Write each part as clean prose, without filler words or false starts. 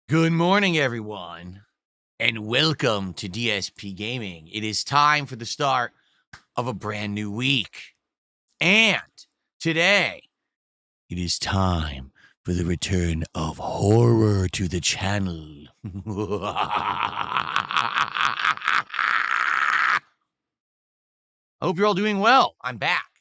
Good morning, everyone, and welcome to DSP Gaming. It is time for the start of a brand new week. And today, it is time for the return of horror to the channel. I hope you're all doing well. I'm back.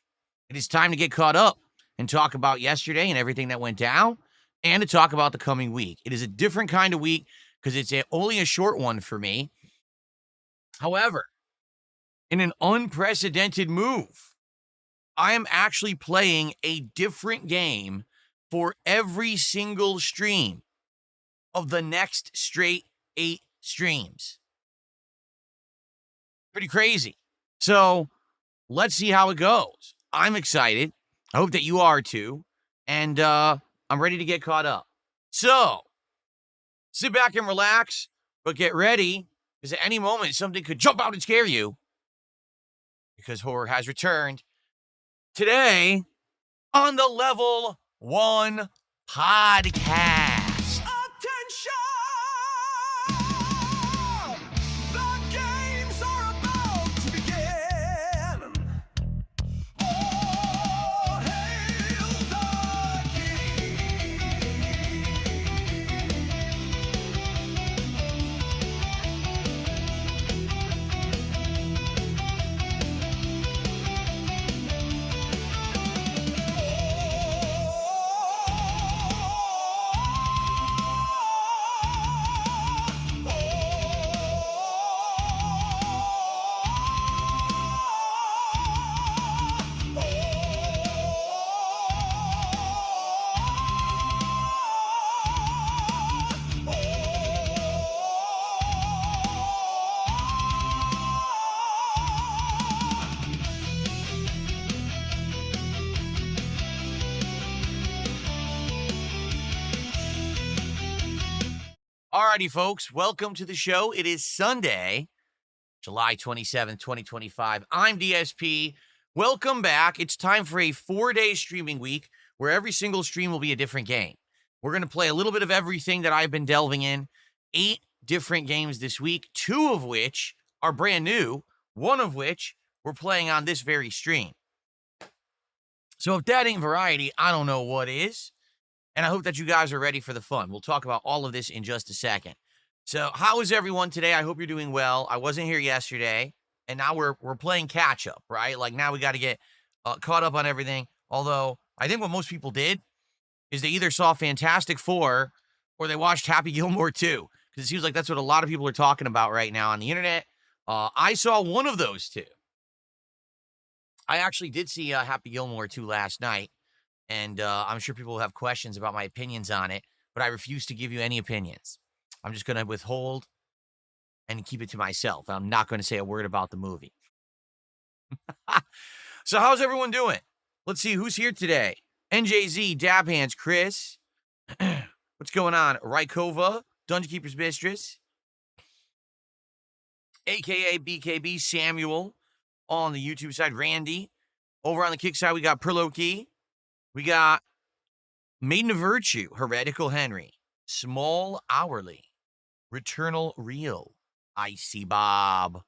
It is time to get caught up and talk about yesterday and everything that went down, and to talk about the coming week. It is a different kind of week because it's only a short one for me. However, in an unprecedented move, I am actually playing a different game for every single stream of the next straight 8 streams. Pretty crazy. So let's see how it goes. I'm excited. I hope that you are too. And I'm ready to get caught up. So sit back and relax, but get ready, because at any moment something could jump out and scare you, because horror has returned today on the Level 1 podcast. Attention! The games are about to begin. All hail the king. Alrighty, folks, welcome to the show. It is Sunday, July 27th, 2025. I'm DSP. Welcome back. It's time for a 4-day streaming week where every single stream will be a different game. We're going to play a little bit of everything that I've been delving in. 8 different games this week, 2 of which are brand new, 1 of which we're playing on this very stream. So if that ain't variety, I don't know what is. And I hope that you guys are ready for the fun. We'll talk about all of this in just a second. So how is everyone today? I hope you're doing well. I wasn't here yesterday, and now we're playing catch up, right? Like now we got to get caught up on everything. Although I think what most people did is they either saw Fantastic Four or they watched Happy Gilmore 2, because it seems like that's what a lot of people are talking about right now on the internet. I saw one of those two. I actually did see Happy Gilmore 2 last night. And I'm sure people will have questions about my opinions on it, but I refuse to give you any opinions. I'm just going to withhold and keep it to myself. I'm not going to say a word about the movie. So how's everyone doing? Let's see who's here today. NJZ, Dab Hands, Chris. What's going on? Rykova, Dungeon Keeper's Mistress. AKA BKB, Samuel. On the YouTube side, Randy. Over on the Kick side, we got Perloki. We got Maiden of Virtue, Heretical Henry, Small Hourly, Returnal Reel, Icy Bob,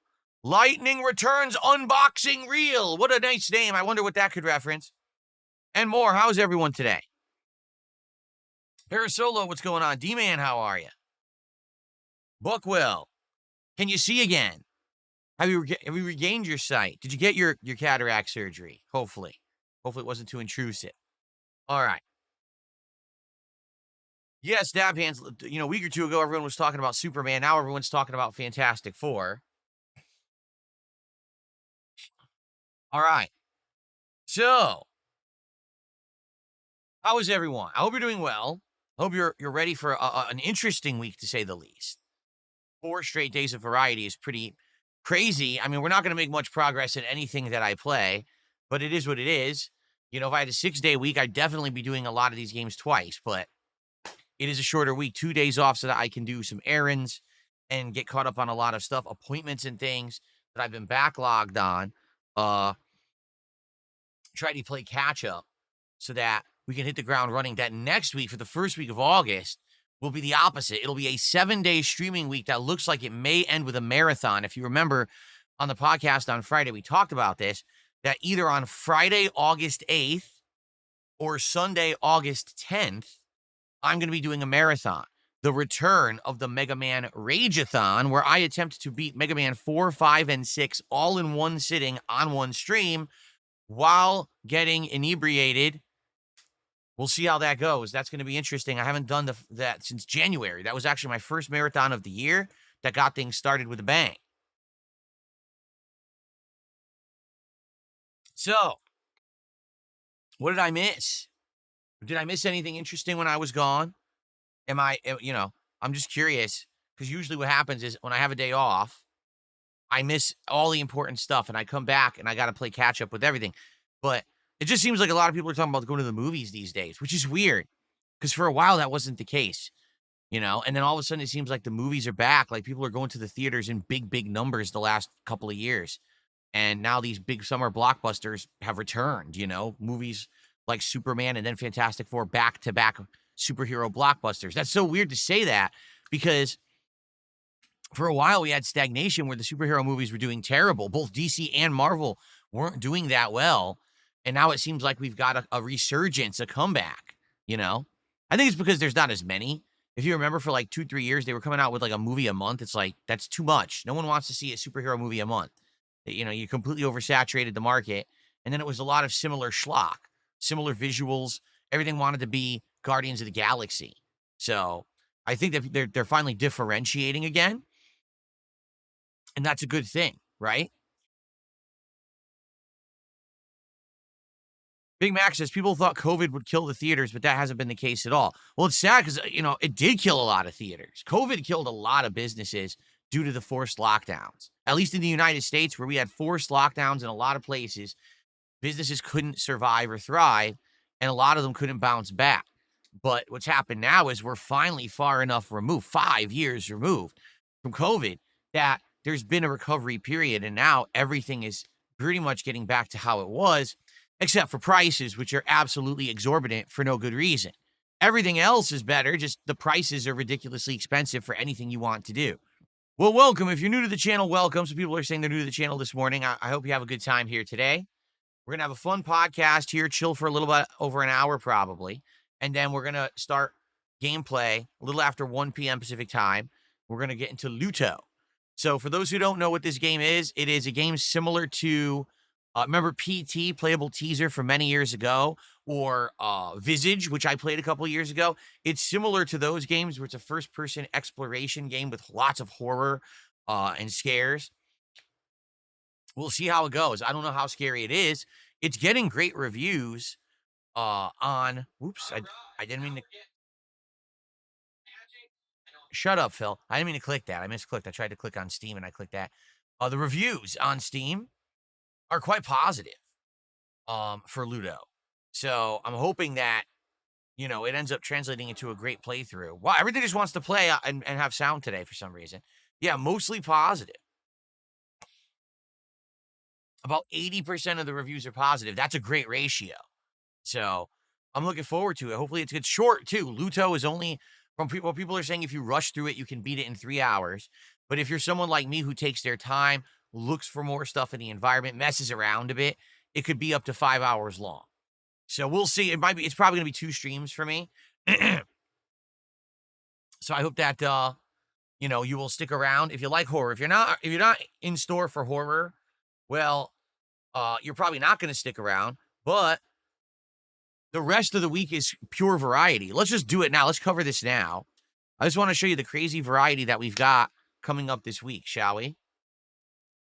Lightning Returns Unboxing Reel. What a nice name. I wonder what that could reference. And more. How's everyone today? Parasolo, what's going on? D-Man, how are you? Buckwell, can you see again? Have you regained your sight? Did you get your cataract surgery? Hopefully. Hopefully it wasn't too intrusive. All right. Yes, Dab Hands, a week or two ago, everyone was talking about Superman. Now everyone's talking about Fantastic Four. All right. So, how is everyone? I hope you're doing well. I hope you're ready for an interesting week, to say the least. 4 straight days of variety is pretty crazy. I mean, we're not going to make much progress in anything that I play, but it is what it is. If I had a 6-day week, I'd definitely be doing a lot of these games twice, but it is a shorter week, 2 days off so that I can do some errands and get caught up on a lot of stuff, appointments and things that I've been backlogged on. Try to play catch up so that we can hit the ground running. That next week, for the first week of August, will be the opposite. It'll be a 7-day streaming week that looks like it may end with a marathon. If you remember on the podcast on Friday, we talked about this, that either on Friday, August 8th or Sunday, August 10th, I'm going to be doing a marathon. The return of the Mega Man Rageathon, where I attempt to beat Mega Man 4, 5, and 6 all in one sitting on one stream while getting inebriated. We'll see how that goes. That's going to be interesting. I haven't done that since January. That was actually my first marathon of the year that got things started with a bang. So, what did I miss? Did I miss anything interesting when I was gone? I'm just curious, because usually what happens is when I have a day off, I miss all the important stuff and I come back and I got to play catch up with everything. But it just seems like a lot of people are talking about going to the movies these days, which is weird because for a while that wasn't the case, and then all of a sudden it seems like the movies are back. Like people are going to the theaters in big numbers the last couple of years. And now these big summer blockbusters have returned, movies like Superman and then Fantastic Four back-to-back superhero blockbusters. That's so weird to say that because for a while we had stagnation where the superhero movies were doing terrible. Both DC and Marvel weren't doing that well. And now it seems like we've got a resurgence, a comeback, I think it's because there's not as many. If you remember for like 2-3 years, they were coming out with like a movie a month. It's like, that's too much. No one wants to see a superhero movie a month. You completely oversaturated the market. And then it was a lot of similar schlock, similar visuals. Everything wanted to be Guardians of the Galaxy. So I think that they're finally differentiating again. And that's a good thing, right? Big Mac says people thought COVID would kill the theaters, but that hasn't been the case at all. Well, it's sad because, it did kill a lot of theaters. COVID killed a lot of businesses due to the forced lockdowns. At least in the United States, where we had forced lockdowns in a lot of places, businesses couldn't survive or thrive, and a lot of them couldn't bounce back. But what's happened now is we're finally far enough removed, 5 years removed from COVID, that there's been a recovery period, and now everything is pretty much getting back to how it was, except for prices, which are absolutely exorbitant for no good reason. Everything else is better, just the prices are ridiculously expensive for anything you want to do. Well, welcome. If you're new to the channel, welcome. Some people are saying they're new to the channel this morning. I hope you have a good time here today. We're going to have a fun podcast here, chill for a little bit over an hour probably, and then we're going to start gameplay a little after 1 p.m. Pacific time. We're going to get into Luto. So for those who don't know what this game is, it is a game similar to, remember PT, Playable Teaser from many years ago, or Visage, which I played a couple years ago. It's similar to those games where it's a first-person exploration game with lots of horror and scares. We'll see how it goes. I don't know how scary it is. It's getting great reviews on... Oops, I didn't mean to... Shut up, Phil. I didn't mean to click that. I misclicked. I tried to click on Steam and I clicked that. The reviews on Steam are quite positive for Ludo. So I'm hoping that, it ends up translating into a great playthrough. Wow, everything just wants to play and have sound today for some reason. Yeah, mostly positive. About 80% of the reviews are positive. That's a great ratio. So I'm looking forward to it. Hopefully it's short too. Luto is only, from people are saying if you rush through it, you can beat it in 3 hours. But if you're someone like me who takes their time, looks for more stuff in the environment, messes around a bit, it could be up to 5 hours long. So we'll see. It's probably going to be 2 streams for me. So I hope that, you will stick around if you like horror. If you're not in store for horror, well, you're probably not going to stick around, but the rest of the week is pure variety. Let's just do it now. Let's cover this now. I just want to show you the crazy variety that we've got coming up this week, shall we?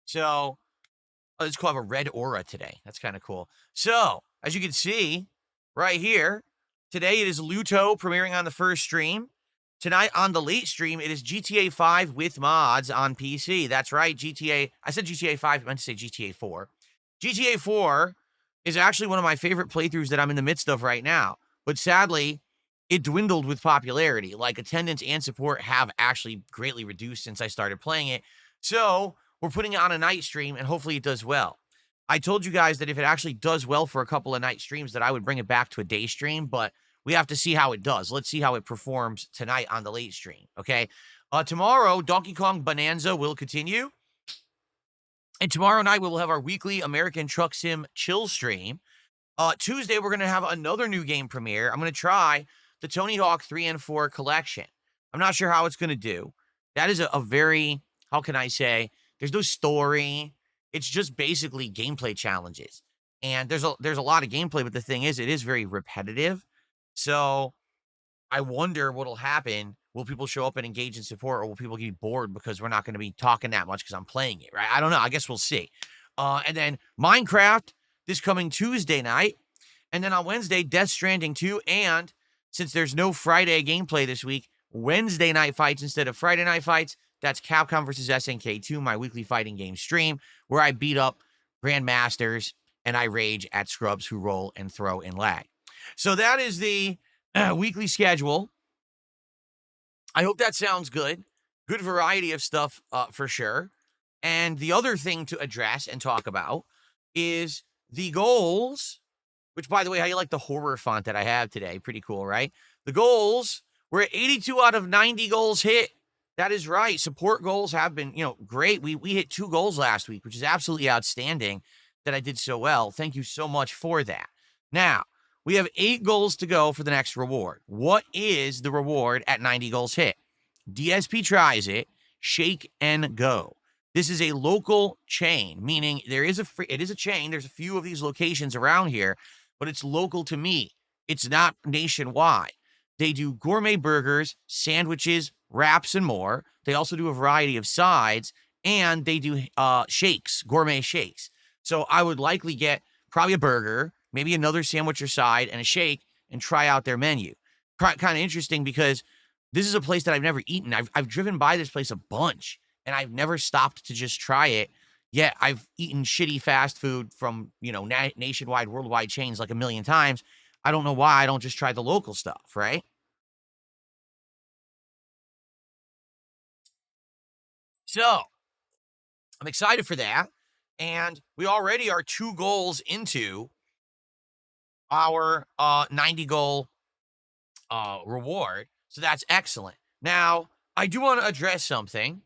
So, let's have a red aura today. That's kind of cool. So, as you can see right here, today it is Luto premiering on the first stream. Tonight on the late stream, it is GTA 5 with mods on PC. That's right, I said GTA 5, I meant to say GTA 4. GTA 4 is actually one of my favorite playthroughs that I'm in the midst of right now. But sadly, it dwindled with popularity. Like, attendance and support have actually greatly reduced since I started playing it. So, we're putting it on a night stream, and hopefully it does well. I told you guys that if it actually does well for a couple of night streams, that I would bring it back to a day stream, but we have to see how it does. Let's see how it performs tonight on the late stream, okay? Tomorrow, Donkey Kong Bonanza will continue. And tomorrow night, we will have our weekly American Truck Sim chill stream. Tuesday, we're going to have another new game premiere. I'm going to try the Tony Hawk 3 and 4 collection. I'm not sure how it's going to do. That is a very, how can I say, there's no story. It's just basically gameplay challenges. And there's a lot of gameplay, but the thing is, it is very repetitive. So I wonder what'll happen. Will people show up and engage in support, or will people get bored because we're not going to be talking that much because I'm playing it, right? I don't know. I guess we'll see. And then Minecraft this coming Tuesday night. And then on Wednesday, Death Stranding 2. And since there's no Friday gameplay this week, Wednesday night fights instead of Friday night fights. That's Capcom versus SNK 2, my weekly fighting game stream, where I beat up Grandmasters and I rage at scrubs who roll and throw and lag. So that is the weekly schedule. I hope that sounds good. Good variety of stuff for sure. And the other thing to address and talk about is the goals, which, by the way, how you like the horror font that I have today? Pretty cool, right? The goals, we're at 82 out of 90 goals hit. That is right. Support goals have been, great. We hit 2 goals last week, which is absolutely outstanding that I did so well. Thank you so much for that. Now, we have 8 goals to go for the next reward. What is the reward at 90 goals hit? DSP tries it, shake and go. This is a local chain, meaning it is a chain. There's a few of these locations around here, but it's local to me. It's not nationwide. They do gourmet burgers, sandwiches, wraps, and more. They also do a variety of sides, and they do shakes, gourmet shakes. So I would likely get probably a burger, maybe another sandwich or side, and a shake, and try out their menu. Kind of interesting because this is a place that I've never eaten. I've driven by this place a bunch, and I've never stopped to just try it. Yet I've eaten shitty fast food from, nationwide, worldwide chains like a million times. I don't know why I don't just try the local stuff, right? So I'm excited for that. And we already are 2 goals into our 90 goal reward. So that's excellent. Now, I do want to address something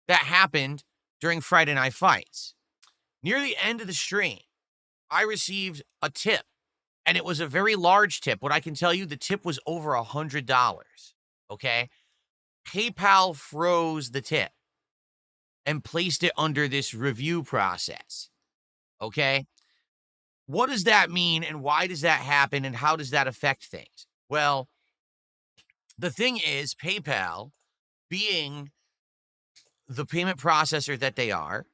that happened during Friday Night Fights. Near the end of the stream, I received a tip, and it was a very large tip. What I can tell you, the tip was over $100, okay? PayPal froze the tip and placed it under this review process, okay? What does that mean, and why does that happen, and how does that affect things? Well, the thing is, PayPal, being the payment processor that they are,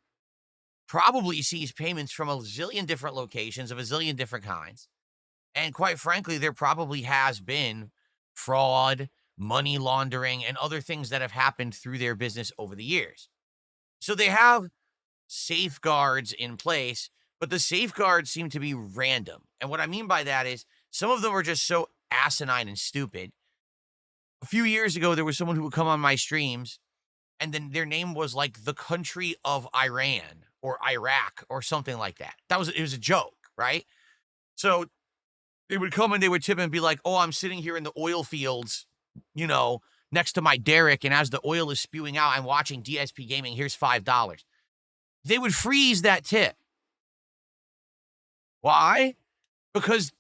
probably sees payments from a zillion different locations of a zillion different kinds. And quite frankly, there probably has been fraud, money laundering, and other things that have happened through their business over the years. So they have safeguards in place, but the safeguards seem to be random. And what I mean by that is some of them are just so asinine and stupid. A few years ago, there was someone who would come on my streams, and then their name was like the country of Iran or Iraq or something like that. It was a joke, right? So they would come and they would tip and be like, "Oh, I'm sitting here in the oil fields, next to my derrick, and as the oil is spewing out, I'm watching DSPGaming. Here's $5." They would freeze that tip. Why? Because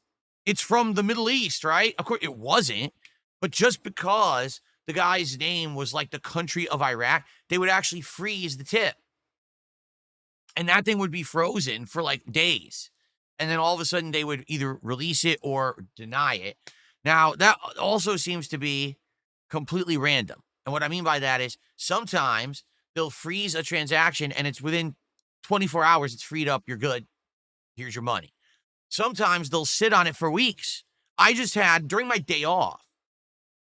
it's from the Middle East, right? Of course, it wasn't. But just because the guy's name was like the country of Iraq, they would actually freeze the tip. And that thing would be frozen for like days. And then all of a sudden they would either release it or deny it. Now, that also seems to be completely random. And what I mean by that is sometimes they'll freeze a transaction and it's within 24 hours, it's freed up, you're good. Here's your money. Sometimes they'll sit on it for weeks. I just had, during my day off,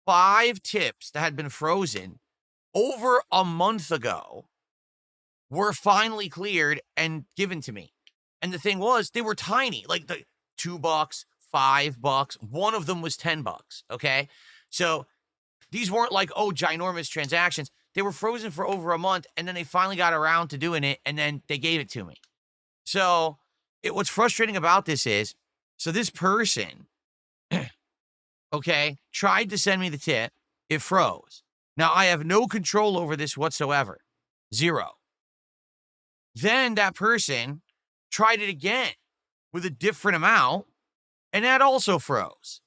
5 tips that had been frozen over a month ago were finally cleared and given to me. And the thing was, they were tiny, like the $2, $5. One of them was $10. Okay. So these weren't like, ginormous transactions. They were frozen for over a month, and then they finally got around to doing it, and then they gave it to me. So what's frustrating about this is, so this person okay, tried to send me the tip. It froze. Now, I have no control over this whatsoever. Zero. Then that person tried it again with a different amount, and that also froze.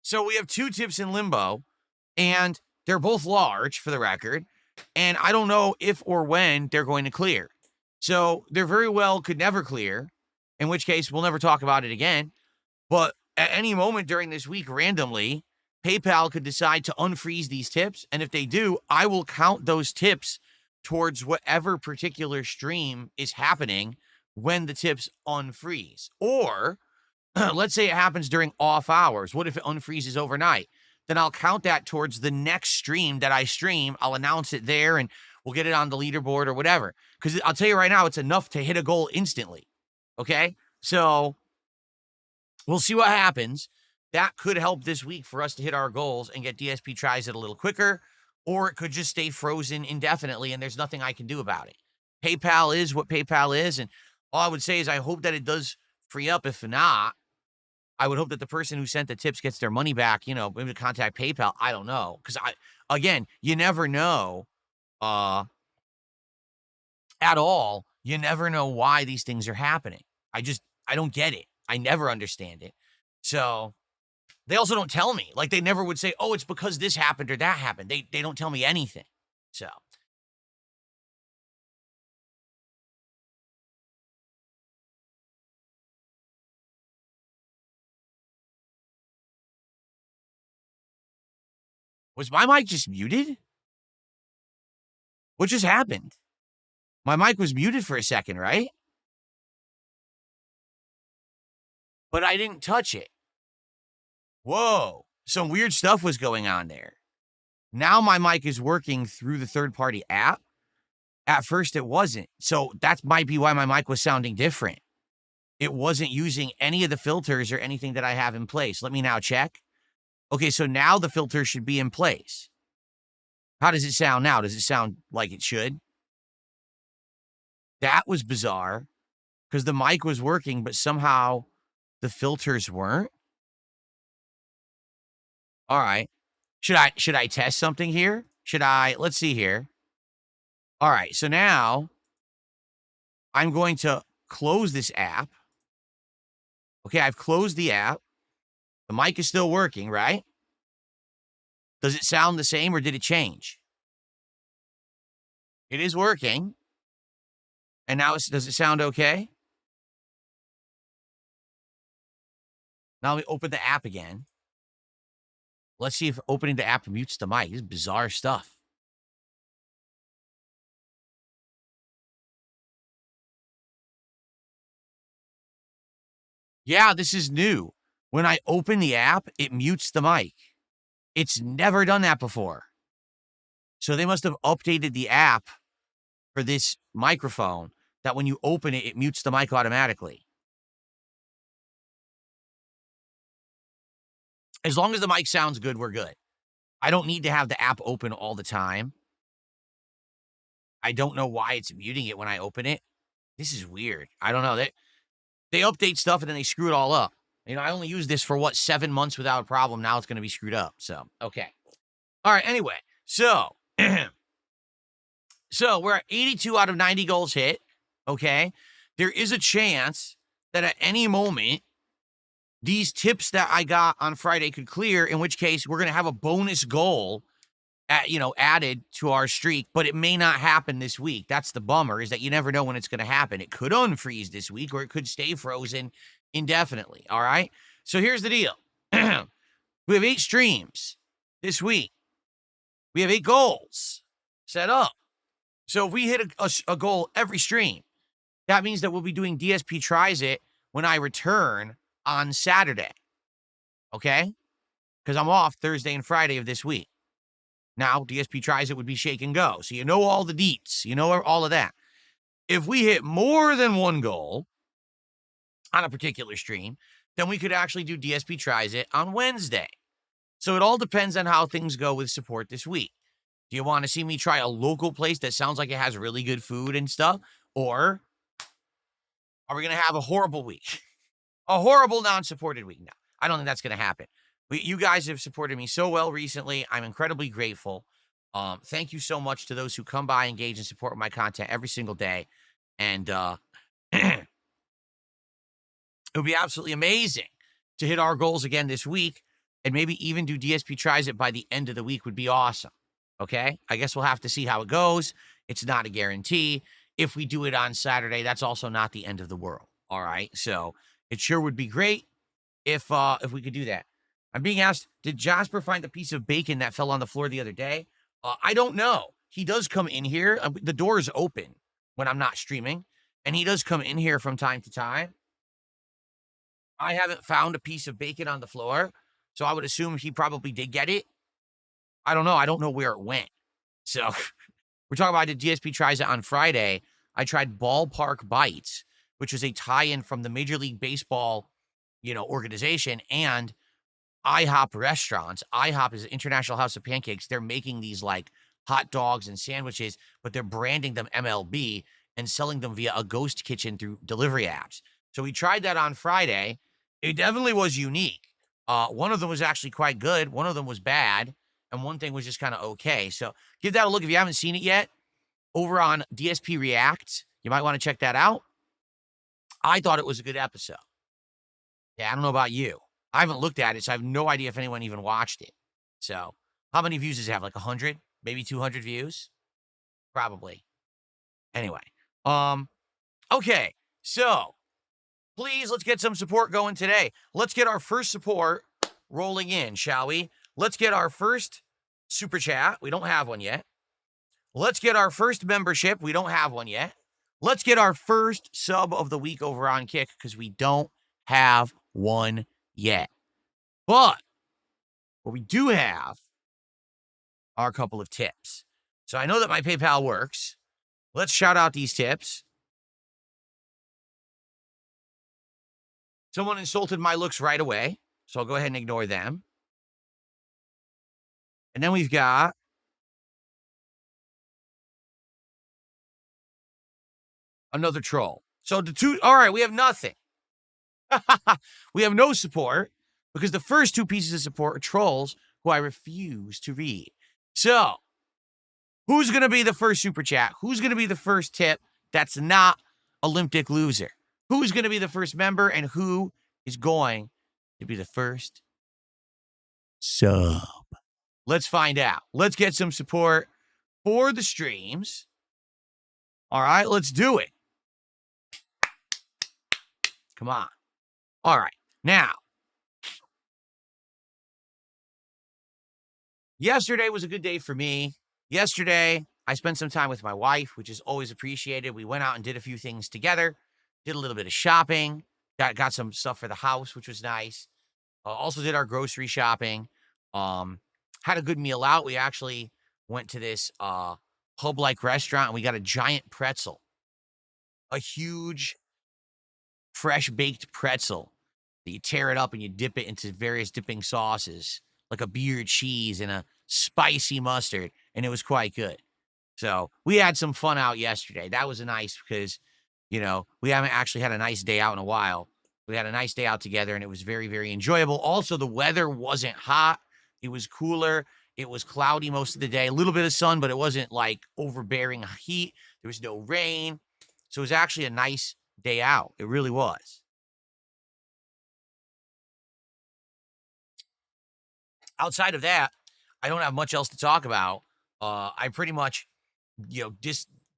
So we have two tips in limbo, and they're both large for the record, and I don't know if or when they're going to clear. So they're very well could never clear, in which case we'll never talk about it again. But at any moment during this week, randomly, PayPal could decide to unfreeze these tips. And if they do, I will count those tips towards whatever particular stream is happening when the tips unfreeze. Or let's say it happens during off hours. What if it unfreezes overnight? Then I'll count that towards the next stream that I stream. I'll announce it there and we'll get it on the leaderboard or whatever. Because I'll tell you right now, it's enough to hit a goal instantly. Okay? So we'll see what happens. That could help this week for us to hit our goals and get DSP tries it a little quicker, or it could just stay frozen indefinitely and there's nothing I can do about it. PayPal is what PayPal is, and all I would say is I hope that it does free up. If not, I would hope that the person who sent the tips gets their money back, maybe contact PayPal. I don't know. Because again, you never know at all. You never know why these things are happening. I don't get it. I never understand it. So they also don't tell me. Like they never would say, oh, it's because this happened or that happened. They don't tell me anything. So was my mic just muted? What just happened? My mic was muted for a second, right? But I didn't touch it. Whoa. Some weird stuff was going on there. Now my mic is working through the third-party app. At first it wasn't. So that might be why my mic was sounding different. It wasn't using any of the filters or anything that I have in place. Let me now check. Okay, so now the filter should be in place. How does it sound now? Does it sound like it should? That was bizarre because the mic was working, but somehow the filters weren't. All right. Should I test something here? Let's see here. All right. So now I'm going to close this app. Okay. I've closed the app. The mic is still working, right? Does it sound the same or did it change? It is working. And now does it sound okay? Now let me open the app again. Let's see if opening the app mutes the mic. This is bizarre stuff. Yeah, this is new. When I open the app, it mutes the mic. It's never done that before. So they must have updated the app for this microphone that when you open it, it mutes the mic automatically. As long as the mic sounds good, we're good. I don't need to have the app open all the time. I don't know why it's muting it when I open it. This is weird. I don't know. They update stuff and then they screw it all up. I only used this for 7 months without a problem. Now it's going to be screwed up. So, okay. All right. Anyway, so we're at 82 out of 90 goals hit. Okay. There is a chance that at any moment, these tips that I got on Friday could clear, in which case we're going to have a bonus goal added to our streak, but it may not happen this week. That's the bummer, is that you never know when it's going to happen. It could unfreeze this week or it could stay frozen indefinitely. All right. So here's the deal. We have 8 streams this week. We have 8 goals set up. So if we hit a goal every stream, that means that we'll be doing DSP Tries It when I return on Saturday. Okay? Because I'm off Thursday and Friday of this week. Now, DSP Tries It would be shake and go. So you know all the deets. You know all of that. If we hit more than one goal on a particular stream, then we could actually do DSP Tries It on Wednesday. So it all depends on how things go with support this week. Do you want to see me try a local place that sounds like it has really good food and stuff? Or are we going to have a horrible week? A horrible non-supported week? No. I don't think that's going to happen. You guys have supported me so well recently. I'm incredibly grateful. Thank you so much to those who come by, engage, and support my content every single day. And it would be absolutely amazing to hit our goals again this week, and maybe even do DSP tries it by the end of the week would be awesome. Okay, I guess we'll have to see how it goes. It's not a guarantee. If we do it on Saturday, that's also not the end of the world. All right, so it sure would be great if we could do that. I'm being asked, did Jasper find the piece of bacon that fell on the floor the other day? I don't know. He does come in here. The door is open when I'm not streaming, and he does come in here from time to time. I haven't found a piece of bacon on the floor, so I would assume he probably did get it. I don't know. I don't know where it went. So we're talking about I did DSP tries it on Friday. I tried Ballpark Bites, which is a tie-in from the Major League Baseball, organization, and IHOP restaurants. IHOP is International House of Pancakes. They're making these like hot dogs and sandwiches, but they're branding them MLB and selling them via a ghost kitchen through delivery apps. So we tried that on Friday. It definitely was unique. One of them was actually quite good. One of them was bad. And one thing was just kind of okay. So give that a look if you haven't seen it yet. Over on DSP Reacts, you might want to check that out. I thought it was a good episode. Yeah, I don't know about you. I haven't looked at it, so I have no idea if anyone even watched it. So how many views does it have? Like 100? Maybe 200 views? Probably. Anyway. Okay. So please, let's get some support going today. Let's get our first support rolling in, shall we? Let's get our first super chat. We don't have one yet. Let's get our first membership. We don't have one yet. Let's get our first sub of the week over on Kick because we don't have one yet. But what we do have are a couple of tips. So I know that my PayPal works. Let's shout out these tips. Someone insulted my looks right away, so I'll go ahead and ignore them. And then we've got another troll. So all right, we have nothing. We have no support because the first two pieces of support are trolls who I refuse to read. So who's going to be the first super chat? Who's going to be the first tip that's not a limp dick loser? Who's going to be the first member and who is going to be the first sub? Let's find out. Let's get some support for the streams. All right, let's do it. Come on. All right. Now, yesterday was a good day for me. Yesterday, I spent some time with my wife, which is always appreciated. We went out and did a few things together, did a little bit of shopping, got some stuff for the house, which was nice. Also did our grocery shopping. Had a good meal out. We actually went to this pub-like restaurant, and we got a giant pretzel, a huge, fresh-baked pretzel. You tear it up and you dip it into various dipping sauces, like a beer cheese and a spicy mustard, and it was quite good. So we had some fun out yesterday. That was nice because, we haven't actually had a nice day out in a while. We had a nice day out together, and it was very, very enjoyable. Also, the weather wasn't hot. It was cooler. It was cloudy most of the day. A little bit of sun, but it wasn't like overbearing heat. There was no rain. So it was actually a nice day out. It really was. Outside of that, I don't have much else to talk about. I pretty much,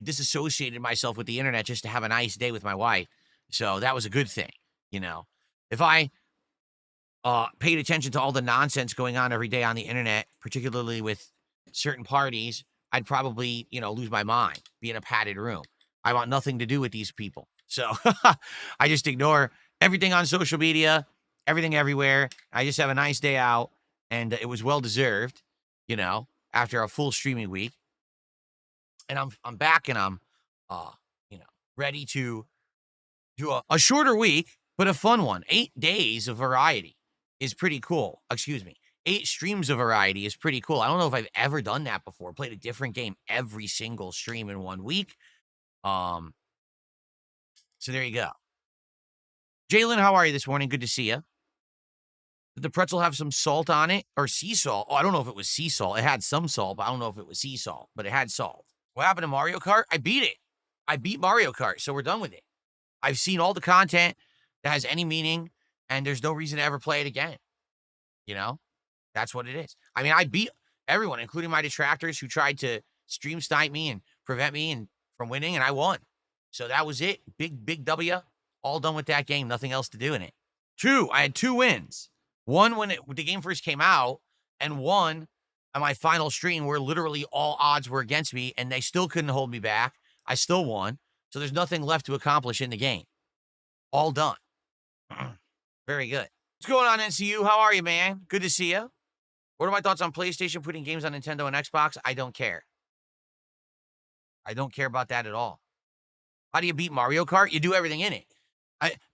disassociated myself with the internet just to have a nice day with my wife. So that was a good thing. If I paid attention to all the nonsense going on every day on the internet, particularly with certain parties, I'd probably, lose my mind, be in a padded room. I want nothing to do with these people. So I just ignore everything on social media, everything everywhere. I just have a nice day out, and it was well deserved, after a full streaming week. And I'm back, and I'm ready to do a shorter week, but a fun one. 8 days of variety is pretty cool. Excuse me. 8 streams of variety is pretty cool. I don't know if I've ever done that before. Played a different game every single stream in 1 week. So there you go. Jalen, how are you this morning? Good to see you. Did the pretzel have some salt on it or sea salt? Oh, I don't know if it was sea salt. It had some salt, but I don't know if it was sea salt, but it had salt. What happened to Mario Kart? I beat it. I beat Mario Kart, so we're done with it. I've seen all the content that has any meaning, and there's no reason to ever play it again. You know? That's what it is. I mean, I beat everyone, including my detractors who tried to stream snipe me and prevent me from winning, and I won. So that was it. Big W. All done with that game. Nothing else to do in it. I had 2 wins. One when the game first came out, and one on my final stream where literally all odds were against me, and they still couldn't hold me back. I still won. So there's nothing left to accomplish in the game. All done. Very good. What's going on, NCU? How are you, man? Good to see you. What are my thoughts on PlayStation putting games on Nintendo and Xbox? I don't care. I don't care about that at all. How do you beat Mario Kart? You do everything in it.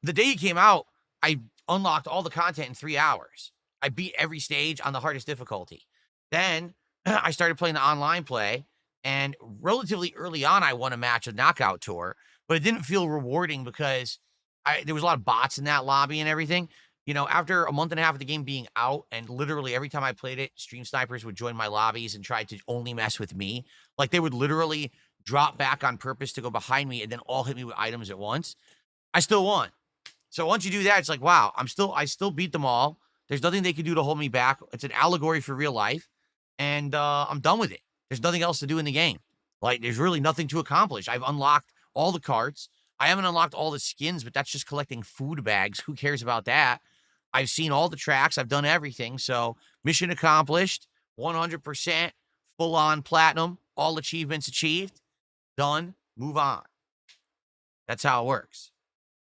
The day it came out, I unlocked all the content in 3 hours. I beat every stage on the hardest difficulty. Then I started playing the online play, and relatively early on, I won a match of Knockout Tour, but it didn't feel rewarding because there was a lot of bots in that lobby and everything. You know, after a month and a half of the game being out, and literally every time I played it, stream snipers would join my lobbies and try to only mess with me. Like, they would literally drop back on purpose to go behind me and then all hit me with items at once. I still won. So once you do that, it's like, wow, I still beat them all. There's nothing they can do to hold me back. It's an allegory for real life, and I'm done with it. There's nothing else to do in the game. Like, there's really nothing to accomplish. I've unlocked all the carts. I haven't unlocked all the skins, but that's just collecting food bags. Who cares about that? I've seen all the tracks. I've done everything. So mission accomplished, 100%, full-on platinum, all achievements achieved, done, move on. That's how it works.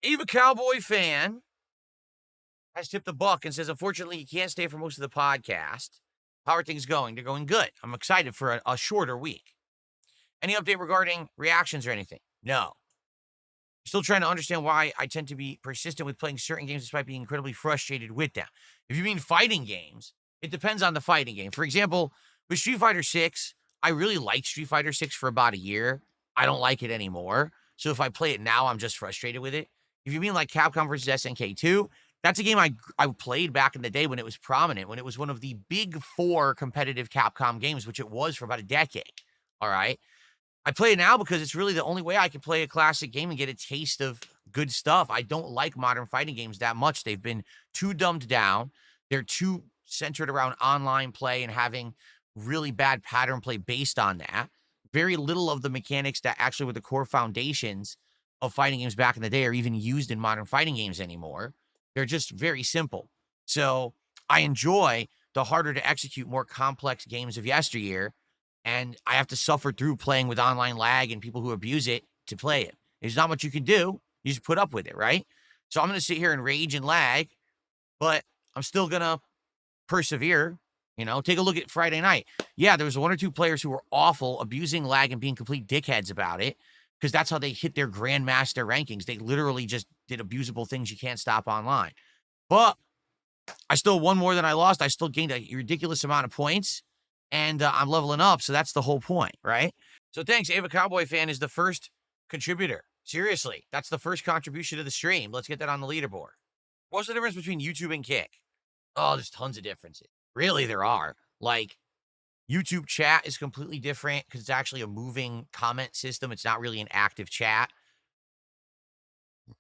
Eva Cowboy fan has tipped the buck and says, unfortunately, he can't stay for most of the podcast. How are things going? They're going good. I'm excited for a shorter week. Any update regarding reactions or anything? No. Still trying to understand why I tend to be persistent with playing certain games despite being incredibly frustrated with them. If you mean fighting games, it depends on the fighting game. For example, with Street Fighter 6, I really liked Street Fighter 6 for about a year. I don't like it anymore. So if I play it now, I'm just frustrated with it. If you mean like Capcom versus SNK 2, that's a game I played back in the day when it was prominent, when it was one of the big 4 competitive Capcom games, which it was for about a decade. All right. I play it now because it's really the only way I can play a classic game and get a taste of good stuff. I don't like modern fighting games that much. They've been too dumbed down. They're too centered around online play and having really bad pattern play based on that. Very little of the mechanics that actually were the core foundations of fighting games back in the day are even used in modern fighting games anymore. They're just very simple. So I enjoy the harder to execute, more complex games of yesteryear, and I have to suffer through playing with online lag and people who abuse it to play it. There's not much you can do. You just put up with it, right? So I'm going to sit here and rage and lag, but I'm still going to persevere. You know, take a look at Friday night. Yeah, there was 1 or 2 players who were awful, abusing lag and being complete dickheads about it, because that's how they hit their grandmaster rankings. They literally just did abusable things you can't stop online. But I still won more than I lost. I still gained a ridiculous amount of points, and I'm leveling up, so that's the whole point, right? So thanks, Ava Cowboy fan is the first contributor. Seriously, that's the first contribution to the stream. Let's get that on the leaderboard. What's the difference between YouTube and Kick? Oh, there's tons of differences. Really, there are. Like, YouTube chat is completely different because it's actually a moving comment system. It's not really an active chat.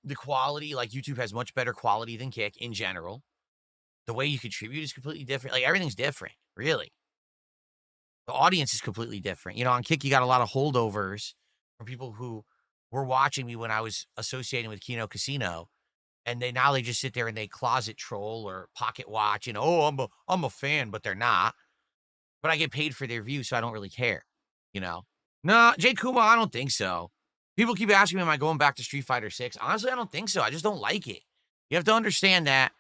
The quality, like YouTube has much better quality than Kick in general. The way you contribute is completely different. Like, everything's different, really. The audience is completely different. You know, on Kick, you got a lot of holdovers from people who were watching me when I was associating with Kino Casino. And now they just sit there and they closet troll or pocket watch. And, oh, I'm a fan, but they're not. But I get paid for their views, so I don't really care, you know? No, Jay Kuma, I don't think so. People keep asking me, am I going back to Street Fighter 6? Honestly, I don't think so. I just don't like it. You have to understand that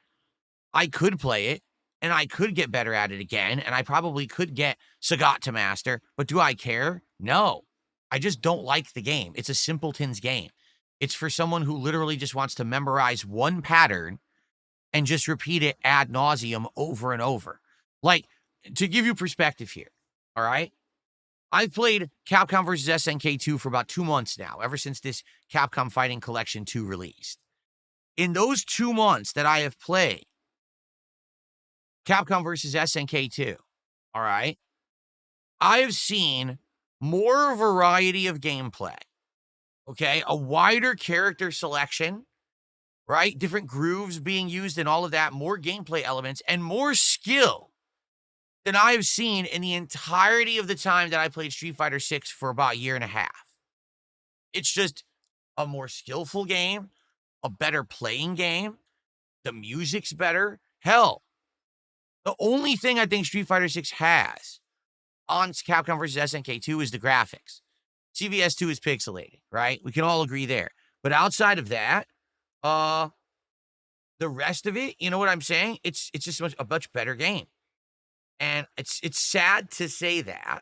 I could play it, and I could get better at it again, and I probably could get Sagat to master, but do I care? No. I just don't like the game. It's a simpleton's game. It's for someone who literally just wants to memorize one pattern and just repeat it ad nauseum over and over. Like, to give you perspective here, all right? I've played Capcom vs. SNK 2 for about 2 months now, ever since this Capcom Fighting Collection 2 released. In those 2 months that I have played, Capcom versus SNK 2. All right. I've seen more variety of gameplay. Okay. A wider character selection, right? Different grooves being used and all of that, more gameplay elements and more skill than I have seen in the entirety of the time that I played Street Fighter 6 for about a year and a half. It's just a more skillful game, a better playing game. The music's better. Hell, the only thing I think Street Fighter 6 has on Capcom versus SNK 2 is the graphics. CVS 2 is pixelated, right? We can all agree there. But outside of that, the rest of it, you know what I'm saying? It's just a much better game. And it's sad to say that,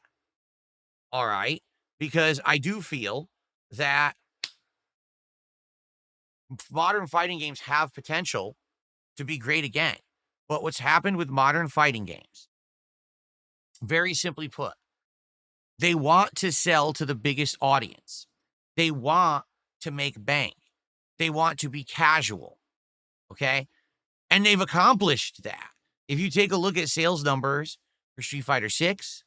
all right, because I do feel that modern fighting games have potential to be great again. But what's happened with modern fighting games, very simply put, they want to sell to the biggest audience. They want to make bank. They want to be casual, okay? And they've accomplished that. If you take a look at sales numbers for Street Fighter 6,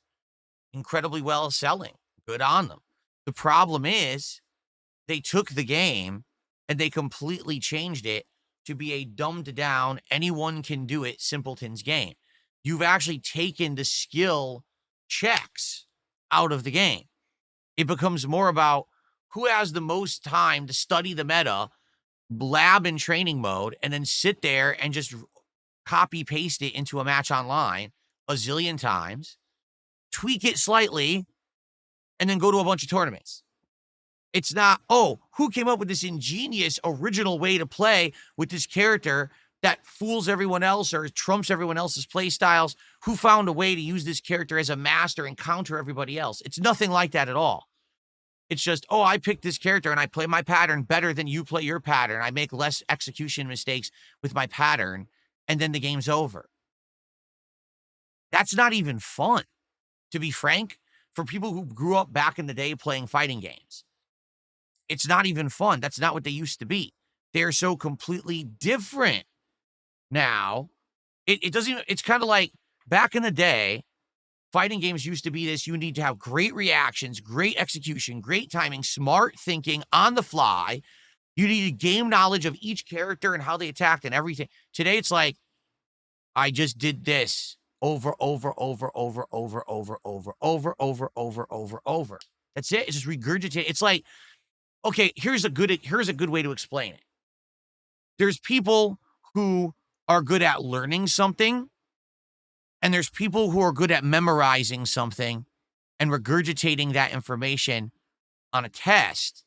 incredibly well selling. Good on them. The problem is they took the game and they completely changed it to be a dumbed down, anyone can do it simpleton's game. You've actually taken the skill checks out of the game. It becomes more about who has the most time to study the meta, lab in training mode, and then sit there and just copy paste it into a match online a zillion times, tweak it slightly, and then go to a bunch of tournaments. It's not, oh, who came up with this ingenious original way to play with this character that fools everyone else or trumps everyone else's play styles? Who found a way to use this character as a master and counter everybody else? It's nothing like that at all. It's just, oh, I picked this character and I play my pattern better than you play your pattern. I make less execution mistakes with my pattern, and then the game's over. That's not even fun, to be frank, for people who grew up back in the day playing fighting games. It's not even fun. That's not what they used to be. They're so completely different now. It doesn't even, it's kind of like back in the day, fighting games used to be this. You need to have great reactions, great execution, great timing, smart thinking on the fly. You needed game knowledge of each character and how they attacked and everything. Today, it's like, I just did this over. That's it. It's just regurgitate. It's like, okay, here's a good way to explain it. There's people who are good at learning something, and there's people who are good at memorizing something and regurgitating that information on a test,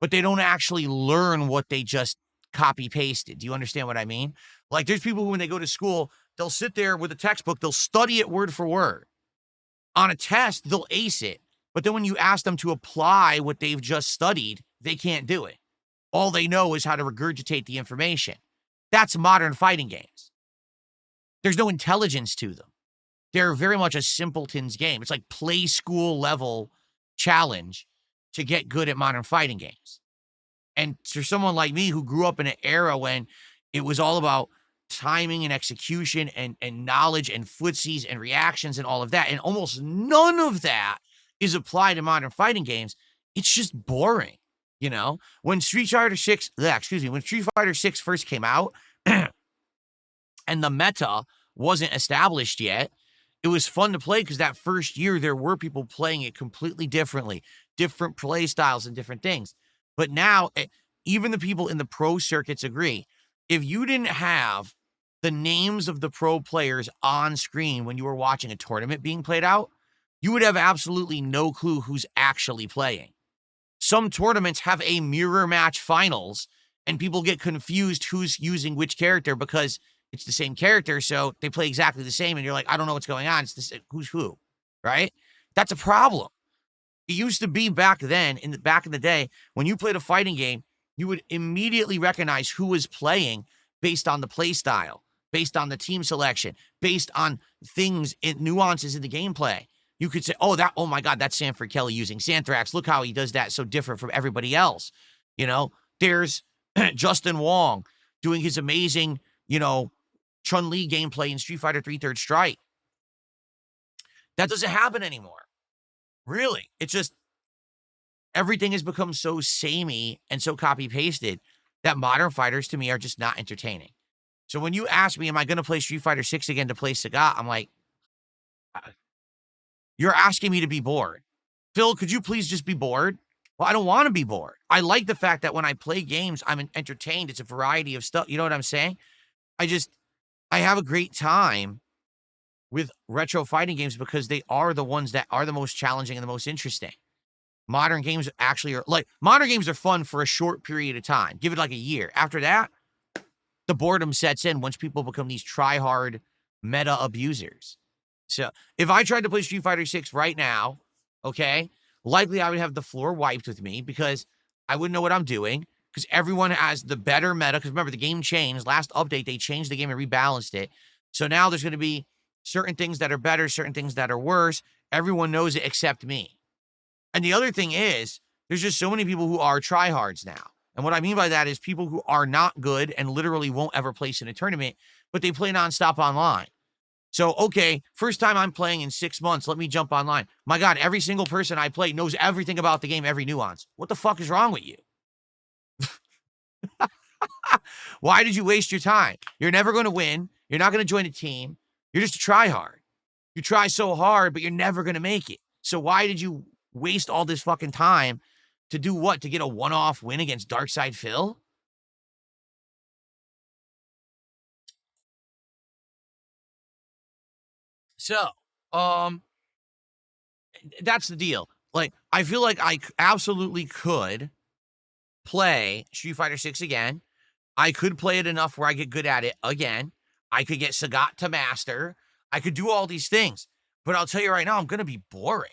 but they don't actually learn what they just copy pasted. Do you understand what I mean? Like, there's people who, when they go to school, they'll sit there with a textbook, they'll study it word for word. On a test, they'll ace it. But then when you ask them to apply what they've just studied, they can't do it. All they know is how to regurgitate the information. That's modern fighting games. There's no intelligence to them. They're very much a simpleton's game. It's like play school level challenge to get good at modern fighting games. And for someone like me who grew up in an era when it was all about timing and execution and knowledge and footsies and reactions and all of that, and almost none of that is applied in modern fighting games, it's just boring, you know? When Street Fighter 6, when Street Fighter 6 first came out and the meta wasn't established yet, it was fun to play because that first year there were people playing it completely differently, different play styles and different things. But now, even the people in the pro circuits agree, if you didn't have the names of the pro players on screen when you were watching a tournament being played out, you would have absolutely no clue who's actually playing. Some tournaments have a mirror match finals, and people get confused who's using which character because it's the same character, so they play exactly the same, and you're like, I don't know what's going on. It's this, who's who, right? That's a problem. It used to be back then, back in the day, when you played a fighting game, you would immediately recognize who was playing based on the play style, based on the team selection, based on things, nuances in the gameplay. You could say, oh my God, that's Sanford Kelly using Santhrax. Look how he does that so different from everybody else. You know, there's Justin Wong doing his amazing, Chun-Li gameplay in Street Fighter 3 Third Strike. That doesn't happen anymore. Really. It's just everything has become so samey and so copy-pasted that modern fighters to me are just not entertaining. So when you ask me, am I going to play Street Fighter 6 again to play Sagat? I'm like, you're asking me to be bored. Phil, could you please just be bored? Well, I don't want to be bored. I like the fact that when I play games, I'm entertained. It's a variety of stuff. You know what I'm saying? I have a great time with retro fighting games because they are the ones that are the most challenging and the most interesting. Modern games actually are like, modern games are fun for a short period of time. Give it like a year. After that, the boredom sets in once people become these try-hard meta abusers. So if I tried to play Street Fighter 6 right now, okay, likely I would have the floor wiped with me because I wouldn't know what I'm doing because everyone has the better meta. Because remember, the game changed. Last update, they changed the game and rebalanced it. So now there's going to be certain things that are better, certain things that are worse. Everyone knows it except me. And the other thing is, there's just so many people who are tryhards now. And what I mean by that is people who are not good and literally won't ever place in a tournament, but they play nonstop online. So, okay, first time I'm playing in 6 months, let me jump online. My God, every single person I play knows everything about the game, every nuance. What the fuck is wrong with you? Why did you waste your time? You're never going to win. You're not going to join a team. You're just a tryhard. You try so hard, but you're never going to make it. So why did you waste all this fucking time to do what? To get a one-off win against Darkside Phil? So, that's the deal. Like, I feel like I absolutely could play Street Fighter 6 again. I could play it enough where I get good at it again. I could get Sagat to master. I could do all these things. But I'll tell you right now, I'm going to be boring.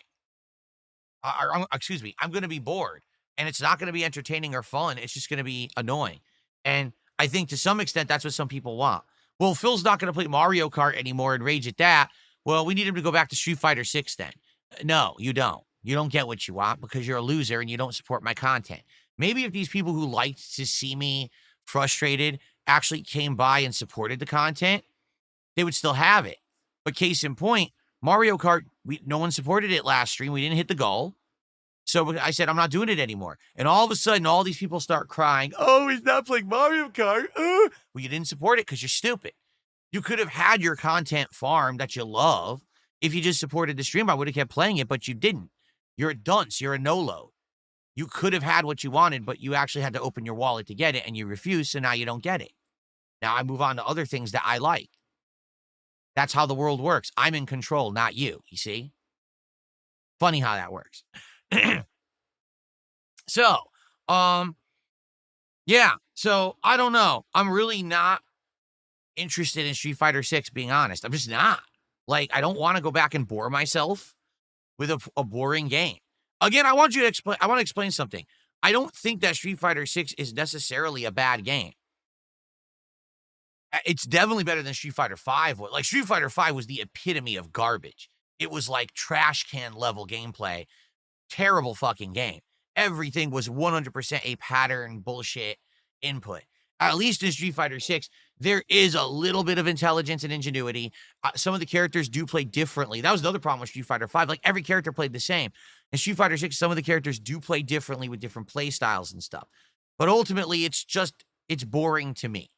Excuse me, I'm going to be bored. And it's not going to be entertaining or fun. It's just going to be annoying. And I think to some extent, that's what some people want. Well, Phil's not going to play Mario Kart anymore and rage at that. Well, we need him to go back to Street Fighter 6 then. No, you don't. You don't get what you want because you're a loser and you don't support my content. Maybe if these people who liked to see me frustrated actually came by and supported the content, they would still have it. But case in point, Mario Kart, no one supported it last stream. We didn't hit the goal. So I said, I'm not doing it anymore. And all of a sudden, all these people start crying, oh, he's not playing Mario Kart. Well, you didn't support it because you're stupid. You could have had your content farm that you love. If you just supported the stream, I would have kept playing it, but you didn't. You're a dunce. You're a no-load. You could have had what you wanted, but you actually had to open your wallet to get it, and you refused, so now you don't get it. Now I move on to other things that I like. That's how the world works. I'm in control, not you see? Funny how that works. So, yeah. So, I don't know. I'm really not interested in Street Fighter 6, being honest. I'm just not. Like, I don't want to go back and bore myself with a boring game. Again, I want to explain something. I don't think that Street Fighter 6 is necessarily a bad game. It's definitely better than Street Fighter 5 was. Like, Street Fighter 5 was the epitome of garbage. It was like trash can level gameplay. Terrible fucking game. Everything was 100% a pattern bullshit input. At least in Street Fighter 6, there is a little bit of intelligence and ingenuity. Some of the characters do play differently. That was the other problem with Street Fighter 5. Like, every character played the same. In Street Fighter 6, some of the characters do play differently with different play styles and stuff. But ultimately, it's boring to me.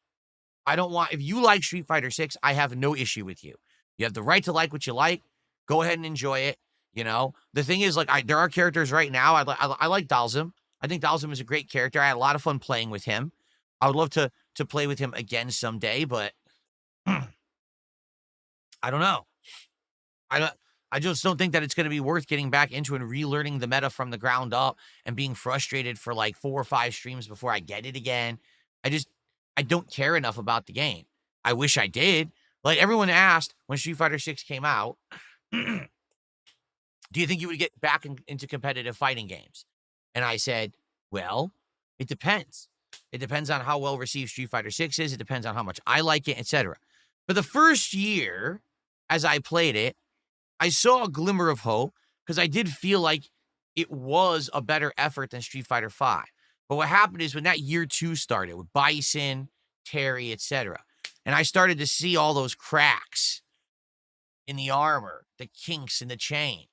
If you like Street Fighter 6, I have no issue with you. You have the right to like what you like. Go ahead and enjoy it. You know, the thing is, like, there are characters right now. I like Dalsum. I think Dalsum is a great character. I had a lot of fun playing with him. I would love to play with him again someday, but I don't know. I just don't think that it's going to be worth getting back into and relearning the meta from the ground up and being frustrated for like 4 or 5 streams before I get it again. I don't care enough about the game. I wish I did. Like, everyone asked when Street Fighter 6 came out, do you think you would get back into competitive fighting games? And I said, well, it depends. It depends on how well received Street Fighter 6 is. It depends on how much I like it, etc. For the first year, as I played it, I saw a glimmer of hope because I did feel like it was a better effort than Street Fighter 5. But what happened is when that year 2 started with Bison, Terry, etc., And I started to see all those cracks in the armor, the kinks in the chain.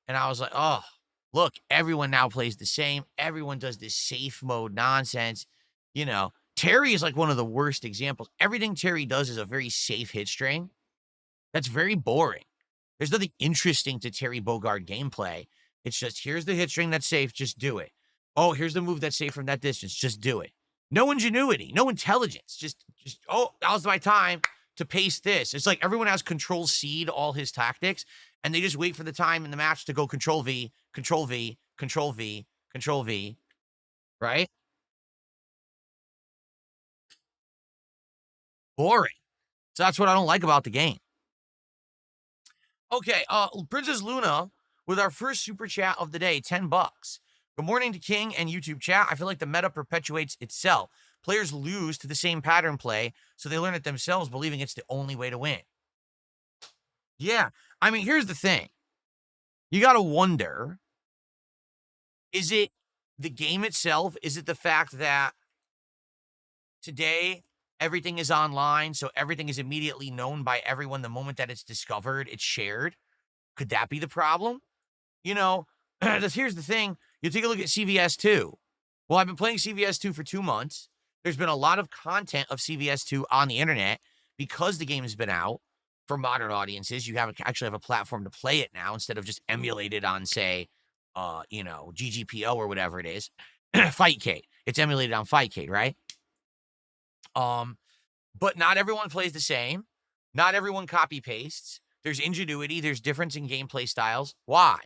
And I was like, oh, look, everyone now plays the same. Everyone does this safe mode nonsense. You know, Terry is like one of the worst examples. Everything Terry does is a very safe hit string. That's very boring. There's nothing interesting to Terry Bogard gameplay. It's just, here's the hit string that's safe, just do it. Oh, here's the move that's safe from that distance, just do it. No ingenuity, no intelligence. Oh, now's my time to paste this. It's like everyone has control C to all his tactics, and they just wait for the time in the match to go control V, control V, control V, control V, right? Boring. So that's what I don't like about the game. Okay, Princess Luna with our first super chat of the day, $10. Good morning to King and YouTube chat. I feel like the meta perpetuates itself. Players lose to the same pattern play, so they learn it themselves, believing it's the only way to win. Yeah, I mean, here's the thing. You got to wonder, is it the game itself? Is it the fact that today everything is online, so everything is immediately known by everyone the moment that it's discovered, it's shared? Could that be the problem? You know, here's the thing. You take a look at CVS2. Well, I've been playing CVS2 for 2 months. There's been a lot of content of CVS2 on the internet because the game has been out for modern audiences. You actually have a platform to play it now instead of just emulate it on, say, GGPO or whatever it is. Fightcade. It's emulated on Fightcade, right? But not everyone plays the same. Not everyone copy pastes. There's ingenuity. There's difference in gameplay styles. Why?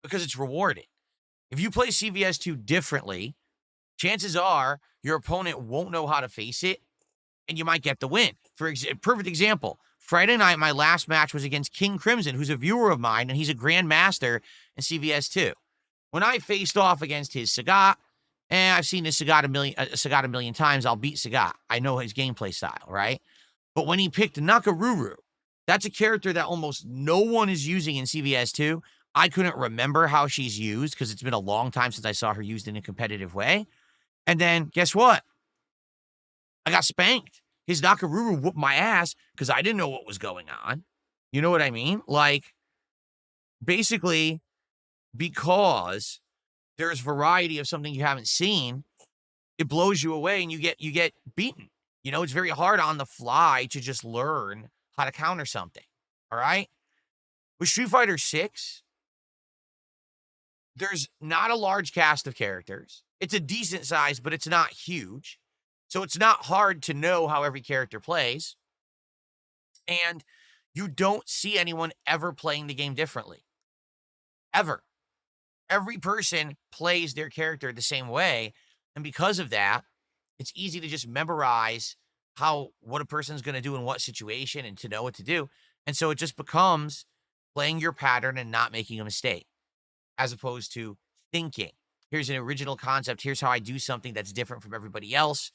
Because it's rewarding. If you play CVS2 differently, chances are your opponent won't know how to face it, and you might get the win. Perfect example, Friday night, my last match was against King Crimson, who's a viewer of mine, and he's a grandmaster in CVS2. When I faced off against his Sagat, and I've seen his Sagat a million times, I'll beat Sagat. I know his gameplay style, right? But when he picked Nakaruru, that's a character that almost no one is using in CVS2. I couldn't remember how she's used because it's been a long time since I saw her used in a competitive way. And then guess what? I got spanked. His Nakaruru whooped my ass because I didn't know what was going on. You know what I mean? Like, basically, because there's variety of something you haven't seen, it blows you away and you get beaten. You know, it's very hard on the fly to just learn how to counter something. All right? With Street Fighter 6, there's not a large cast of characters. It's a decent size, but it's not huge. So it's not hard to know how every character plays. And you don't see anyone ever playing the game differently. Ever. Every person plays their character the same way. And because of that, it's easy to just memorize what a person's going to do in what situation and to know what to do. And so it just becomes playing your pattern and not making a mistake, as opposed to thinking, here's an original concept. Here's how I do something that's different from everybody else.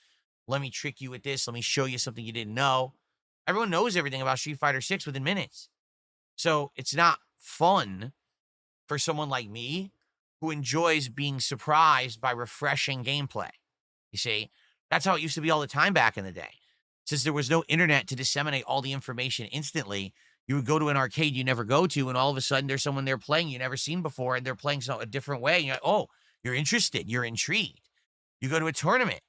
Let me trick you with this. Let me show you something you didn't know. Everyone knows everything about Street Fighter 6 within minutes. So it's not fun for someone like me who enjoys being surprised by refreshing gameplay. You see, that's how it used to be all the time back in the day. Since there was no internet to disseminate all the information instantly, you would go to an arcade you never go to, and all of a sudden there's someone there playing you never seen before, and they're playing a different way. And you're like, oh, you're interested. You're intrigued. You go to a tournament,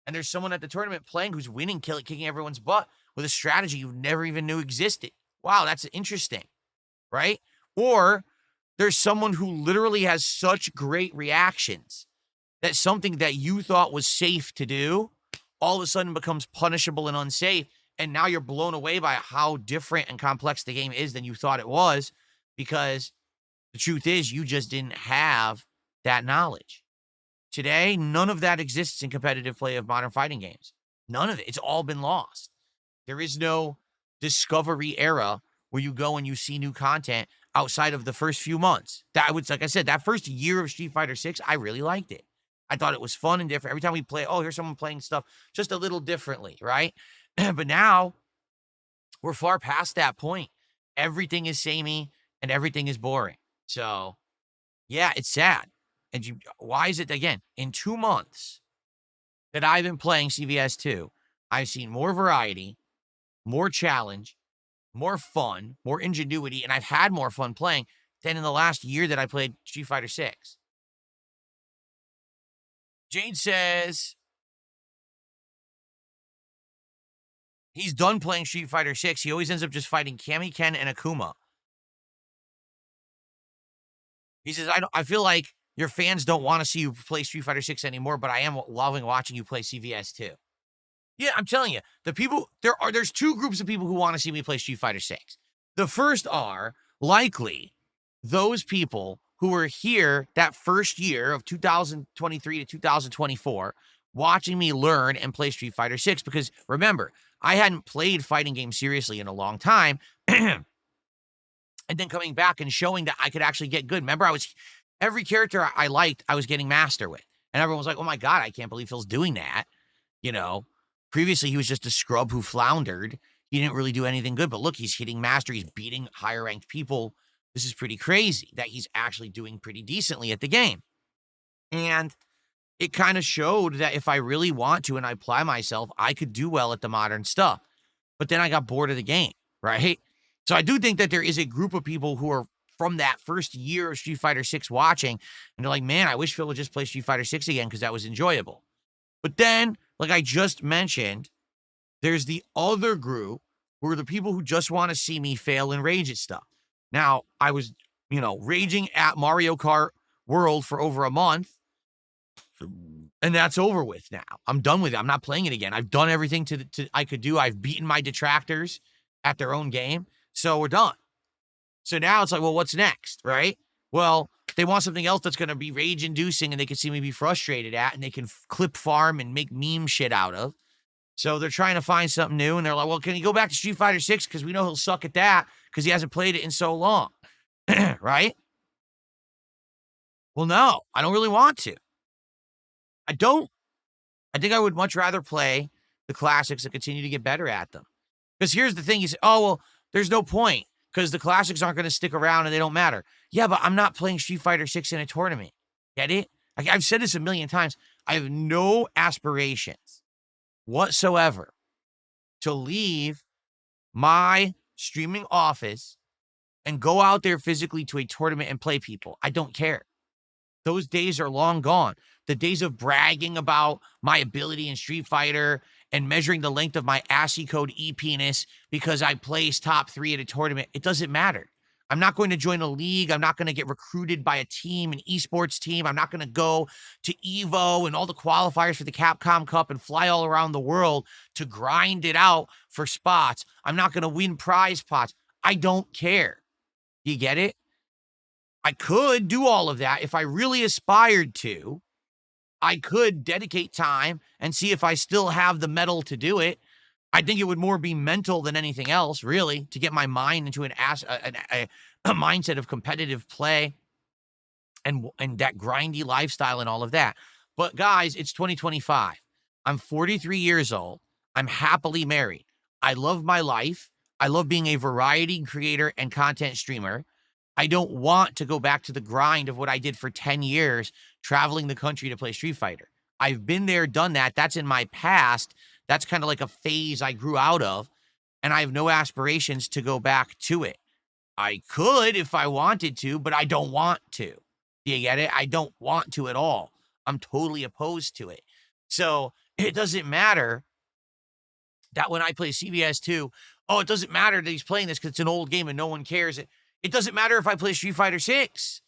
and there's someone at the tournament playing who's winning, kicking everyone's butt with a strategy you never even knew existed. Wow, that's interesting, right? Or there's someone who literally has such great reactions that something that you thought was safe to do all of a sudden becomes punishable and unsafe. And now you're blown away by how different and complex the game is than you thought it was, because the truth is you just didn't have that knowledge. Today, none of that exists in competitive play of modern fighting games. None of it. It's all been lost. There is no discovery era where you go and you see new content outside of the first few months. Like I said, that first year of Street Fighter 6, I really liked it. I thought it was fun and different. Every time we play, oh, here's someone playing stuff just a little differently, right? But now we're far past that point. Everything is samey and everything is boring. So, yeah, it's sad. And why is it, again, in 2 months, that I've been playing CVS2, I've seen more variety, more challenge, more fun, more ingenuity, and I've had more fun playing than in the last year that I played Street Fighter 6. Jade says he's done playing Street Fighter 6. He always ends up just fighting Kami, Ken, and Akuma. He says, I feel like your fans don't want to see you play Street Fighter 6 anymore, but I am loving watching you play CVS 2. Yeah, I'm telling you, there's two groups of people who want to see me play Street Fighter 6. The first are likely those people who were here that first year of 2023 to 2024 watching me learn and play Street Fighter 6 because remember, I hadn't played fighting games seriously in a long time. And then coming back and showing that I could actually get good. Remember, every character I liked, I was getting master with. And everyone was like, oh my God, I can't believe Phil's doing that. You know, previously he was just a scrub who floundered. He didn't really do anything good. But look, he's hitting master. He's beating higher ranked people. This is pretty crazy that he's actually doing pretty decently at the game. And it kind of showed that if I really want to and I apply myself, I could do well at the modern stuff. But then I got bored of the game, right? So I do think that there is a group of people who are from that first year of Street Fighter 6 watching, and they're like, man, I wish Phil would just play Street Fighter 6 again because that was enjoyable. But then, like I just mentioned, there's the other group who are the people who just want to see me fail and rage at stuff. Now, I was, raging at Mario Kart World for over a month, and that's over with now. I'm done with it. I'm not playing it again. I've done everything I could do. I've beaten my detractors at their own game. So we're done. So now it's like, well, what's next, right? Well, they want something else that's going to be rage-inducing and they can see me be frustrated at and they can clip farm and make meme shit out of. So they're trying to find something new and they're like, well, can you go back to Street Fighter 6? Because we know he'll suck at that because he hasn't played it in so long, right? Well, no, I don't really want to. I don't. I think I would much rather play the classics and continue to get better at them. Because here's the thing, you say, oh, well, there's no point because the classics aren't going to stick around and they don't matter. Yeah, but I'm not playing Street Fighter 6 in a tournament. Get it? I've said this a million times. I have no aspirations whatsoever to leave my streaming office and go out there physically to a tournament and play people. I don't care. Those days are long gone. The days of bragging about my ability in Street Fighter and measuring the length of my ASCII code e-penis because I placed top 3 at a tournament, it doesn't matter. I'm not going to join a league. I'm not going to get recruited by a team, an esports team. I'm not going to go to EVO and all the qualifiers for the Capcom Cup and fly all around the world to grind it out for spots. I'm not going to win prize pots. I don't care. You get it? I could do all of that if I really aspired to. I could dedicate time and see if I still have the mettle to do it. I think it would more be mental than anything else, really, to get my mind into a mindset of competitive play and that grindy lifestyle and all of that. But guys, it's 2025. I'm 43 years old. I'm happily married. I love my life. I love being a variety creator and content streamer. I don't want to go back to the grind of what I did for 10 years, traveling the country to play Street Fighter. I've been there, done that. That's in my past. That's kind of like a phase I grew out of, and I have no aspirations to go back to it. I could if I wanted to, but I don't want to. Do you get it? I don't want to at all. I'm totally opposed to it. So it doesn't matter that when I play CVS 2, it doesn't matter that he's playing this because it's an old game and no one cares. It doesn't matter if I play Street Fighter 6.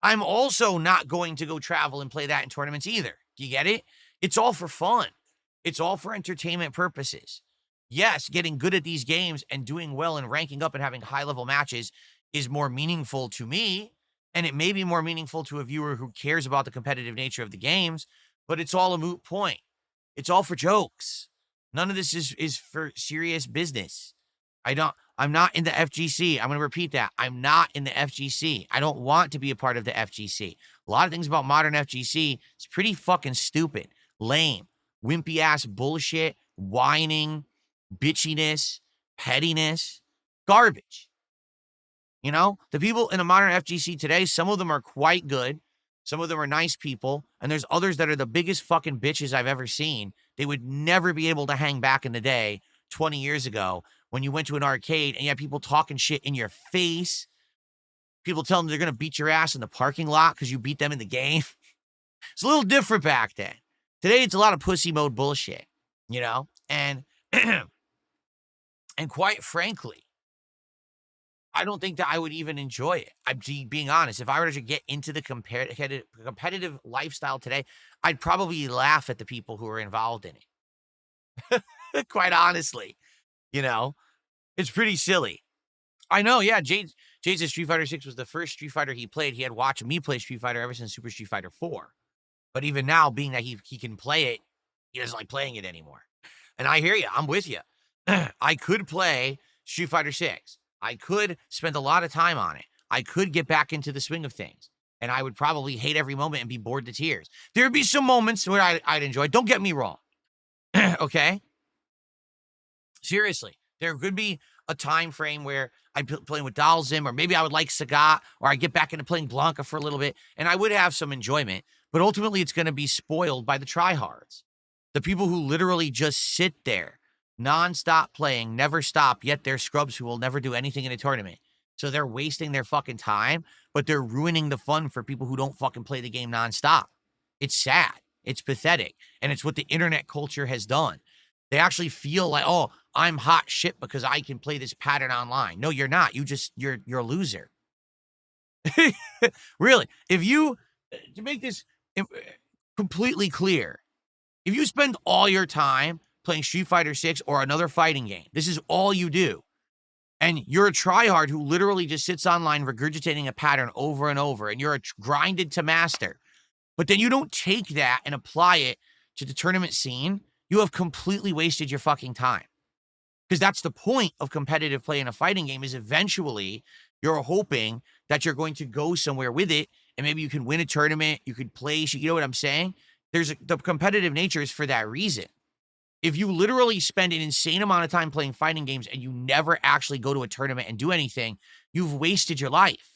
I'm also not going to go travel and play that in tournaments either. Do you get it? It's all for fun. It's all for entertainment purposes. Yes, getting good at these games and doing well and ranking up and having high-level matches is more meaningful to me, and it may be more meaningful to a viewer who cares about the competitive nature of the games, but it's all a moot point. It's all for jokes. None of this is for serious business. I'm not in the FGC. I'm going to repeat that. I'm not in the FGC. I don't want to be a part of the FGC. A lot of things about modern FGC is pretty fucking stupid, lame, wimpy ass bullshit, whining, bitchiness, pettiness, garbage. The people in the modern FGC today, some of them are quite good. Some of them are nice people, and there's others that are the biggest fucking bitches I've ever seen. They would never be able to hang back in the day 20 years ago when you went to an arcade and you had people talking shit in your face. People telling them they're going to beat your ass in the parking lot because you beat them in the game. It's a little different back then. Today, it's a lot of pussy mode bullshit, you know? And and quite frankly, I don't think that I would even enjoy it. I'm being honest. If I were to get into the competitive lifestyle today, I'd probably laugh at the people who are involved in it. Quite honestly, you know, it's pretty silly. I know, yeah. Jade said Street Fighter 6 was the first Street Fighter he played. He had watched me play Street Fighter ever since Super Street Fighter 4. But even now, being that he can play it, he doesn't like playing it anymore. And I hear you. I'm with you. I could play Street Fighter 6. I could spend a lot of time on it. I could get back into the swing of things. And I would probably hate every moment and be bored to tears. There would be some moments where I'd enjoy. Don't get me wrong. Okay? Seriously. There could be a time frame where I'm playing with Dalzim, or maybe I would like Sagat, or I get back into playing Blanca for a little bit, and I would have some enjoyment. But ultimately, it's going to be spoiled by the tryhards. The people who literally just sit there, nonstop playing, never stop, yet they're scrubs who will never do anything in a tournament. So they're wasting their fucking time, but they're ruining the fun for people who don't fucking play the game nonstop. It's sad. It's pathetic. And it's what the internet culture has done. They actually feel like, oh, I'm hot shit because I can play this pattern online. No, you're not. You're a loser. Really. If you, to make this completely clear, if you spend all your time playing Street Fighter 6 or another fighting game, this is all you do, and you're a tryhard who literally just sits online regurgitating a pattern over and over, and you're grinded to master, but then you don't take that and apply it to the tournament scene, you have completely wasted your fucking time. Because that's the point of competitive play in a fighting game, is eventually you're hoping that you're going to go somewhere with it, and maybe you can win a tournament, you could place, you know what I'm saying? The competitive nature is for that reason. If you literally spend an insane amount of time playing fighting games and you never actually go to a tournament and do anything, you've wasted your life.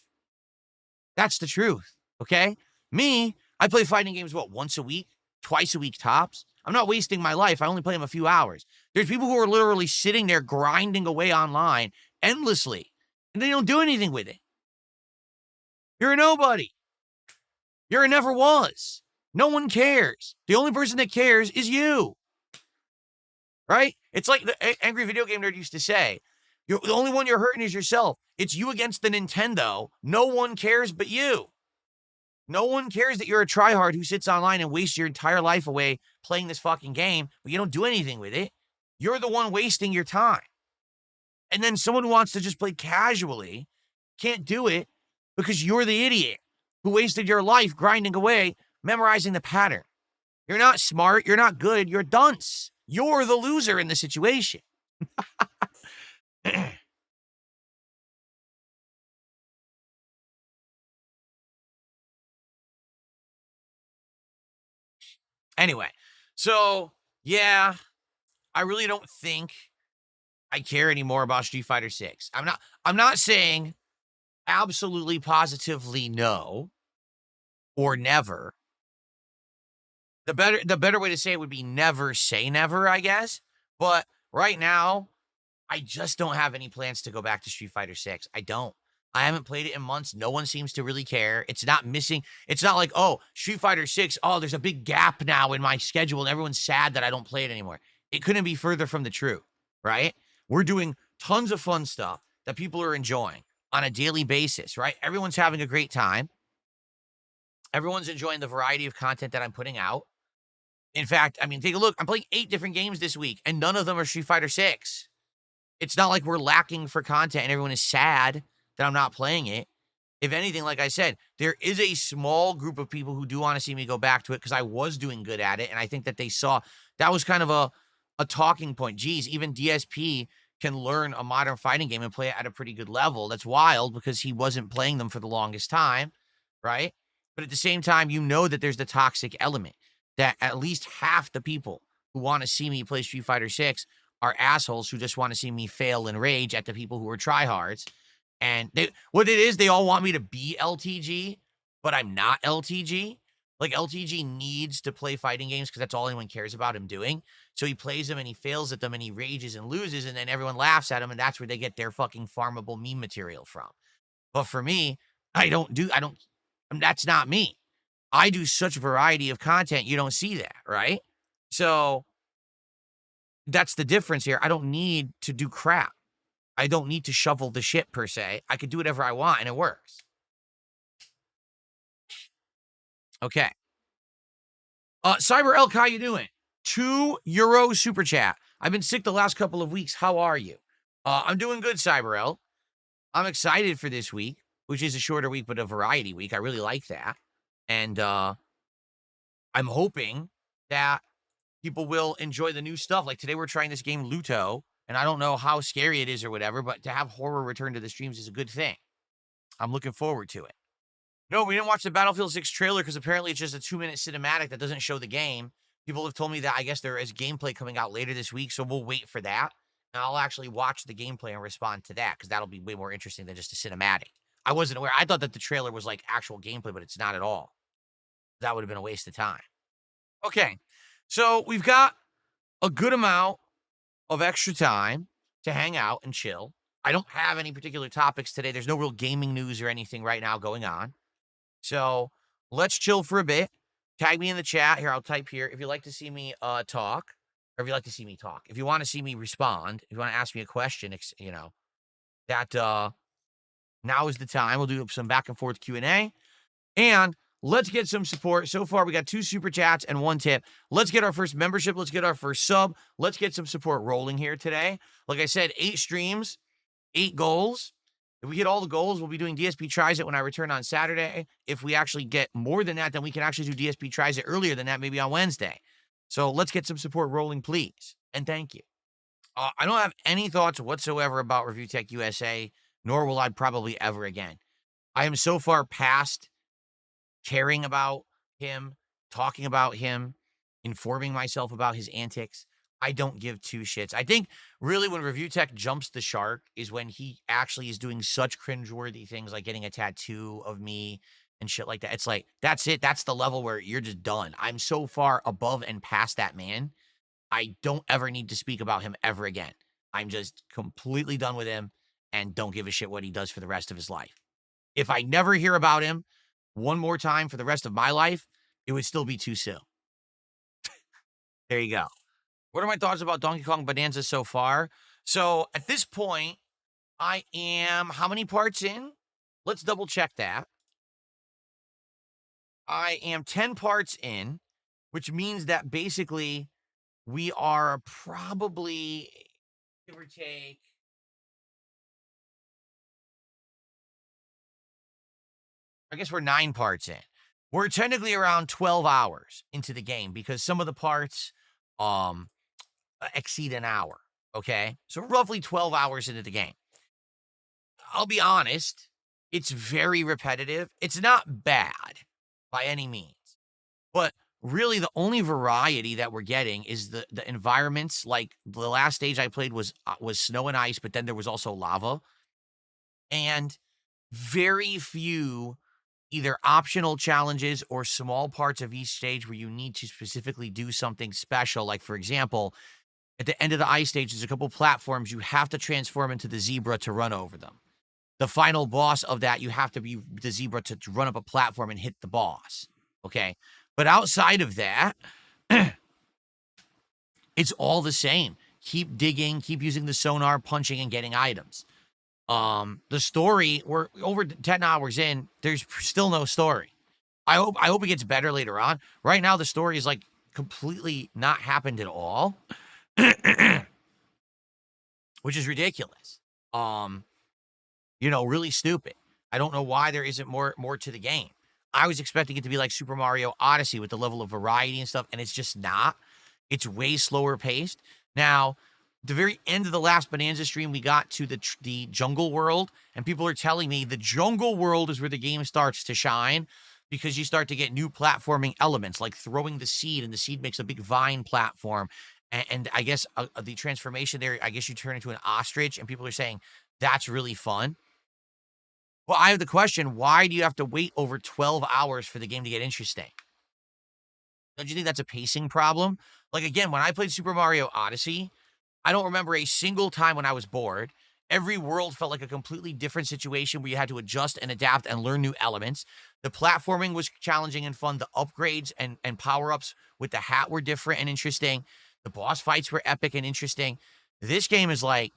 That's the truth, okay? Me, I play fighting games, once a week, twice a week tops. I'm not wasting my life. I only play them a few hours. There's people who are literally sitting there grinding away online endlessly, and they don't do anything with it. You're a nobody. You're a never was. No one cares. The only person that cares is you. Right? It's like the angry video game nerd used to say, the only one you're hurting is yourself. It's you against the Nintendo. No one cares but you. No one cares that you're a tryhard who sits online and wastes your entire life away playing this fucking game, but you don't do anything with it. You're the one wasting your time. And then someone who wants to just play casually can't do it because you're the idiot who wasted your life grinding away, memorizing the pattern. You're not smart. You're not good. You're dunce. You're the loser in the situation. Anyway, so yeah, I really don't think I care anymore about Street Fighter 6. I'm not saying absolutely positively no or never. The better way to say it would be never say never, I guess. But right now, I just don't have any plans to go back to Street Fighter 6. I don't. I haven't played it in months. No one seems to really care. It's not missing. It's not like, oh, Street Fighter 6, oh, there's a big gap now in my schedule and everyone's sad that I don't play it anymore. It couldn't be further from the truth, right? We're doing tons of fun stuff that people are enjoying on a daily basis, right? Everyone's having a great time. Everyone's enjoying the variety of content that I'm putting out. In fact, I mean, take a look. I'm playing 8 different games this week, and none of them are Street Fighter 6. It's not like we're lacking for content and everyone is sad that I'm not playing it. If anything, like I said, there is a small group of people who do want to see me go back to it because I was doing good at it, and I think that they saw that was kind of a talking point. Geez, even DSP can learn a modern fighting game and play it at a pretty good level. That's wild because he wasn't playing them for the longest time, right? But at the same time, you know that there's the toxic element, that at least half the people who want to see me play Street Fighter 6 are assholes who just want to see me fail and rage at the people who are tryhards. And what it is, they all want me to be LTG, but I'm not LTG. Like, LTG needs to play fighting games because that's all anyone cares about him doing. So he plays them and he fails at them and he rages and loses, and then everyone laughs at him, and that's where they get their fucking farmable meme material from. But for me, that's not me. I do such variety of content, you don't see that, right? So that's the difference here. I don't need to do crap. I don't need to shovel the shit per se. I could do whatever I want and it works. Okay. Cyber Elk, how you doing? €2 super chat. I've been sick the last couple of weeks. How are you? I'm doing good, Cyber Elk. I'm excited for this week, which is a shorter week, but a variety week. I really like that. And I'm hoping that people will enjoy the new stuff. Like today, we're trying this game, Luto, and I don't know how scary it is or whatever, but to have horror return to the streams is a good thing. I'm looking forward to it. No, we didn't watch the Battlefield 6 trailer because apparently it's just a 2-minute cinematic that doesn't show the game. People have told me that I guess there is gameplay coming out later this week, so we'll wait for that. And I'll actually watch the gameplay and respond to that because that'll be way more interesting than just a cinematic. I wasn't aware. I thought that the trailer was like actual gameplay, but it's not at all. That would have been a waste of time. Okay, so we've got a good amount of extra time to hang out and chill. I don't have any particular topics today. There's no real gaming news or anything right now going on. So let's chill for a bit. Tag me in the chat. Here, I'll type here. If you'd like to see me talk, or if you'd like to see me talk, if you want to see me respond, if you want to ask me a question, that now is the time. We'll do some back and forth Q&A. And let's get some support. So far, we got 2 super chats and 1 tip. Let's get our first membership. Let's get our first sub. Let's get some support rolling here today. Like I said, 8 streams, 8 goals. If we hit all the goals, we'll be doing DSP Tries It when I return on Saturday. If we actually get more than that, then we can actually do DSP Tries It earlier than that, maybe on Wednesday. So let's get some support rolling, please. And thank you. I don't have any thoughts whatsoever about Review Tech USA, nor will I probably ever again. I am so far past caring about him, talking about him, informing myself about his antics. I don't give 2 shits. I think really when Review Tech jumps the shark is when he actually is doing such cringeworthy things like getting a tattoo of me and shit like that. It's like, that's it. That's the level where you're just done. I'm so far above and past that man. I don't ever need to speak about him ever again. I'm just completely done with him and don't give a shit what he does for the rest of his life. If I never hear about him one more time for the rest of my life, it would still be too soon. There you go. What are my thoughts about Donkey Kong Bonanza so far? So at this point, I am how many parts in? Let's double check that. I am 10 parts in, which means that basically we are probably, give or take, I guess we're 9 parts in. We're technically around 12 hours into the game because some of the parts exceed an hour, okay? So roughly 12 hours into the game. I'll be honest, it's very repetitive. It's not bad by any means, but really the only variety that we're getting is the environments. Like the last stage I played was snow and ice, but then there was also lava, and very few either optional challenges or small parts of each stage where you need to specifically do something special. Like, for example, at the end of the ice stage, there's a couple platforms. You have to transform into the zebra to run over them. The final boss of that, you have to be the zebra to run up a platform and hit the boss. Okay? But outside of that, it's all the same. Keep digging, keep using the sonar, punching, and getting items. The story, we're over 10 hours in, there's still no story. I hope it gets better later on. Right now, the story is like completely not happened at all, which is ridiculous. Really stupid. I don't know why there isn't more to the game. I was expecting it to be like Super Mario Odyssey with the level of variety and stuff, and it's just not. It's way slower paced. Now, the very end of the last Bonanza stream, we got to the jungle world, and people are telling me the jungle world is where the game starts to shine because you start to get new platforming elements, like throwing the seed, and the seed makes a big vine platform. And I guess the transformation there, I guess you turn into an ostrich, and people are saying that's really fun. Well, I have the question, why do you have to wait over 12 hours for the game to get interesting? Don't you think that's a pacing problem? Like, again, when I played Super Mario Odyssey, I don't remember a single time when I was bored. Every world felt like a completely different situation where you had to adjust and adapt and learn new elements. The platforming was challenging and fun. The upgrades and power-ups with the hat were different and interesting. The boss fights were epic and interesting. This game is like,